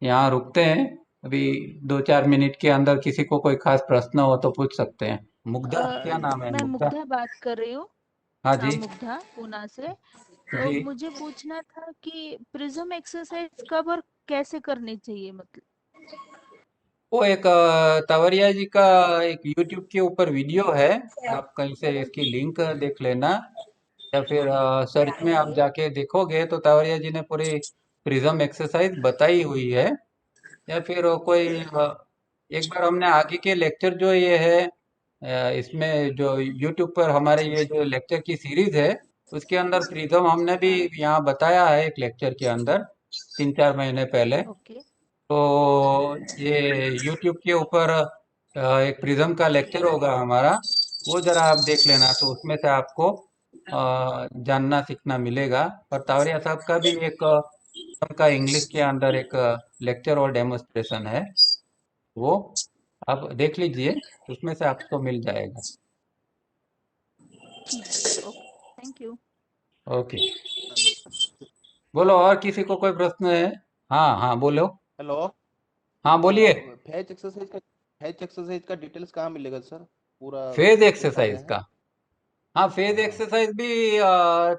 यहाँ रुकते हैं। अभी 2-4 मिनट के अंदर किसी को कोई खास प्रश्न हो तो पूछ सकते हैं। मुग्धा, क्या नाम है मैं मुग्धा? मुग्धा बात कर रही हूँ। हाँ हाँ, जी। मुग्धा पूना से। तो जी, मुझे पूछना था कि प्रिज्म एक्सरसाइज कब और कैसे करनी चाहिए मतलब। वो एक तवरिया जी का एक यूट्यूब के ऊपर वीडियो है, आप कहीं से इसकी लिंक देख लेना, या फिर सर्च में आप जाके देखोगे तो तवरिया जी ने पूरी प्रिज्म एक्सरसाइज बताई हुई है। या फिर कोई एक बार हमने आगे के लेक्चर जो ये है, इसमें जो यूट्यूब पर हमारे ये जो लेक्चर की सीरीज है, उसके अंदर प्रिज्म हमने भी हाँ, यहाँ बताया है एक लेक्चर के अंदर, 3-4 महीने पहले। ओके। तो ये यूट्यूब के ऊपर एक प्रिज्म का लेक्चर होगा हमारा, वो जरा आप देख लेना, तो उसमें से आपको जानना सीखना मिलेगा। और तावरिया साहब का भी एक उनका इंग्लिश के अंदर एक लेक्चर और डेमोन्स्ट्रेशन है, वो आप देख लीजिए, उसमें से आपको मिल जाएगा। ठीक है, okay. Thank you. Okay, hello. बोलो, और किसी को कोई प्रश्न है? हाँ हाँ, बोलो। हेलो। हाँ, बोलिए। फेज एक्सरसाइज का डिटेल्स कहाँ मिलेगा सर? पूरा फेज डिटेल्स आया एक्सरसाइज है? का? हाँ, फेज हाँ। एक्सरसाइज भी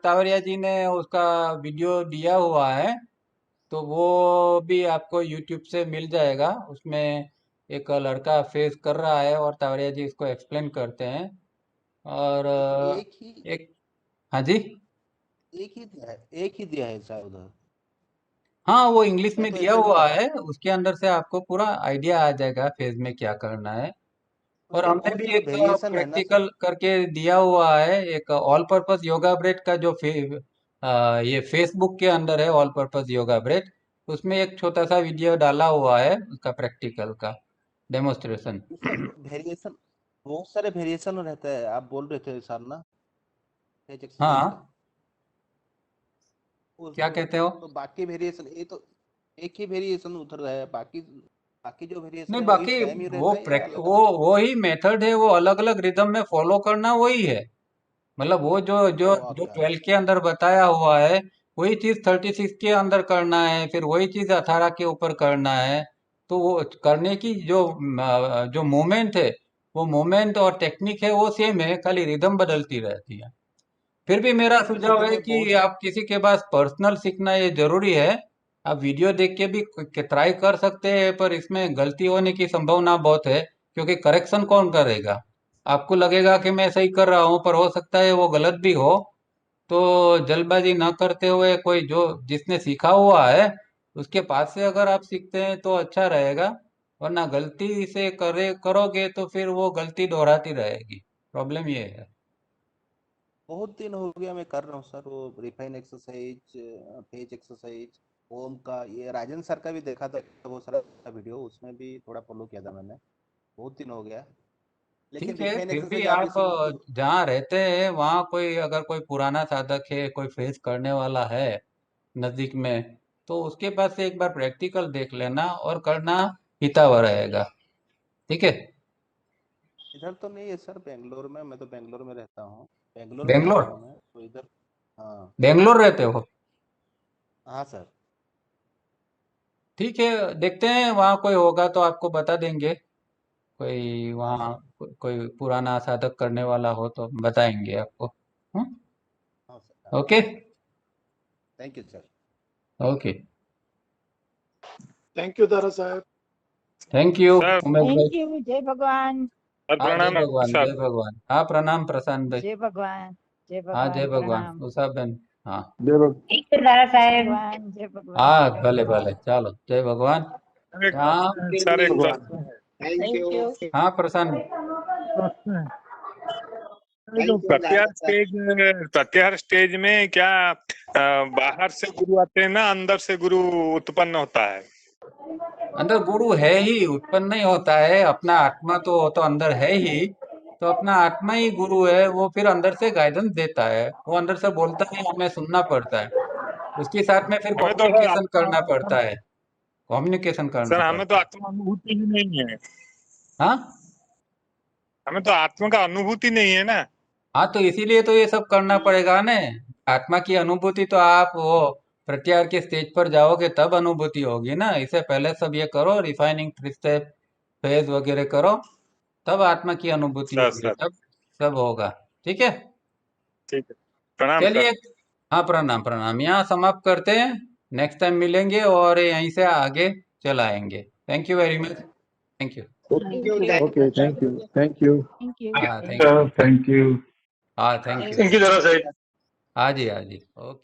तावरिया जी ने उसका वीडियो दिया हुआ है, तो वो भी आपको यूट्यूब से मिल जाएगा। उसमें एक लड़का फेस कर रहा है और तावरिया जी इसको एक्सप्लेन करते हैं। और एक ही एक, हाँ जी। एक ही दिया है शायद उधर। हाँ वो इंग्लिश मैं में तो दिया ऐसे हुआ कर है, उसके अंदर से आपको पूरा आइडिया आ जाएगा फेज में क्या करना है। और उसमें हमने बहुत भी सारे एक वेरिएशन है ना सर। प्रैक्टिकल करके दिया हुआ है, एक ऑल पर्पस योगा ब्रेड का जो ये फेसबुक के अंदर है, ऑल पर्पस योगा ब्रेड, उसमें एक छोटा सा वीडियो डाला हुआ है उसका प्रैक्टिकल का डेमोन्स्ट्रेशन। उसमें वेरिएशन, बहुत सारे वेरिएशन रहता है, आप बोल रहे थे सर ना, एज एक्सरसाइज का। हाँ, क्या कहते हो? तो बाकी वेरिएशन, ये तो एक ही वेरिएशन उधर है, बाकी बाकी जो वेरिएशन नहीं, है वही बाकी सेम ही वो रहता है या अलग वो अलग? वही मेथड है, वो अलग अलग रिदम में फॉलो करना वही है। मतलब वो जो जो वाह जो क्या। 12 के अंदर बताया हुआ है वही चीज 36 के अंदर करना है, फिर वही चीज 18 के ऊपर करना है। तो वो करने की जो मूवमेंट है, वो मूवमेंट और टेक्निक है वो सेम है, खाली रिदम बदलती रहती है। फिर भी मेरा सुझाव लेकिन है मैं कि बहुत आप किसी के पास पर्सनल सीखना ये जरूरी है। आप वीडियो देख के भी ट्राई कर सकते हैं, पर इसमें गलती होने की संभावना बहुत है, क्योंकि करेक्शन कौन करेगा? आपको लगेगा कि मैं सही कर रहा हूँ, पर हो सकता है वो गलत भी हो। तो जल्दबाजी न करते हुए कोई जो जिसने सीखा हुआ है उसके पास से अगर आप सीखते हैं तो अच्छा रहेगा, वरना गलती से करोगे तो फिर वो गलती दोहराती रहेगी। प्रॉब्लम ये है। बहुत दिन हो गया मैं कर रहा हूँ सर, वो रिफाइन एक्सरसाइज, पेज एक्सरसाइज, ओम का, ये राजन सर का भी देखा था बहुत सारा वीडियो, उसमें भी थोड़ा फॉलो किया था मैंने, बहुत दिन हो गया। लेकिन ठीक है, रिफाइन फिर भी एक्सरसाइज आप आप जैसे बोलते हो। जहाँ रहते हैं वहाँ कोई अगर कोई पुराना साधक है, कोई फेस करने वाला है नजदीक में, तो उसके पास से एक बार प्रैक्टिकल देख लेना और करना हितावह रहेगा। ठीक है। इधर तो नहीं है सर, बेंगलोर में, मैं तो बेंगलोर में रहता हूँ, बेंगलोर में बेंगलोर? रहता हूँ मैं तो इधर। हाँ। बेंगलोर रहते हो? हाँ सर। ठीक है, देखते हैं वहाँ कोई होगा तो आपको बता देंगे। कोई हाँ वहाँ सर। कोई पुराना साधक करने वाला हो तो बताएंगे आपको। हम्म? हाँ सर। हाँ। Okay. Thank you sir. Okay. Thank you Dara साहब। थैंक यू सर उमेश भाई। Thank you. जय भगवान। सर हाँ जय प्रणाम डॉक्टर भगवान, साहब। जय भगवान। हाँ प्रणाम प्रशांत भाई। जय भगवान। जय हाँ जय भगवान भगवान प्रणाम। उषा बहन। हाँ दादा साहेब भगवान जय भगवान हाँ, जय भले भगवान। भले, चलो जय भगवान। हाँ सर एक थैंक यू। हाँ प्रशांत। तो प्रत्याहार स्टेज में क्या बाहर से गुरु आते हैं ना अंदर से गुरु उत्पन्न होता है? अंदर गुरु है ही, उत्पन्न नहीं होता है, अपना आत्मा तो वो तो अंदर है ही। तो अपना आत्मा ही गुरु है, वो फिर अंदर से गाइडेंस देता है, वो अंदर से बोलता है, हमें सुनना पड़ता है। उसके साथ में फिर हमें तो सर कम्युनिकेशन करना पड़ता है, कम्युनिकेशन करना सर हमें तो पड़ता है। आत्मा अनुभूति ही नहीं है। हाँ हमें तो आत्मा का अनुभूति नहीं है ना। हाँ, तो इसीलिए तो ये सब करना पड़ेगा ना। आत्मा की अनुभूति तो आप वो प्रत्याहार के स्टेज पर जाओगे तब अनुभूति होगी ना, इससे पहले सब ये करो, रिफाइनिंग स्टेप, फेज वगैरह करो, तब आत्मा की अनुभूति सर होगी, सर तब सब होगा। ठीक है। ठीक है, प्रणाम सर। चलिए। हाँ प्रणाम प्रणाम, यहाँ समाप्त करते हैं। नेक्स्ट टाइम मिलेंगे और यहीं से आगे चलाएंगे। Thank you very much. Thank you. Thank you. Okay, thank you, thank you. Thank you. हाँ थैंक यू। Thank you. हाँ thank you. Thank you Dada Saheb. हाँ जी हाँ जी, ओके।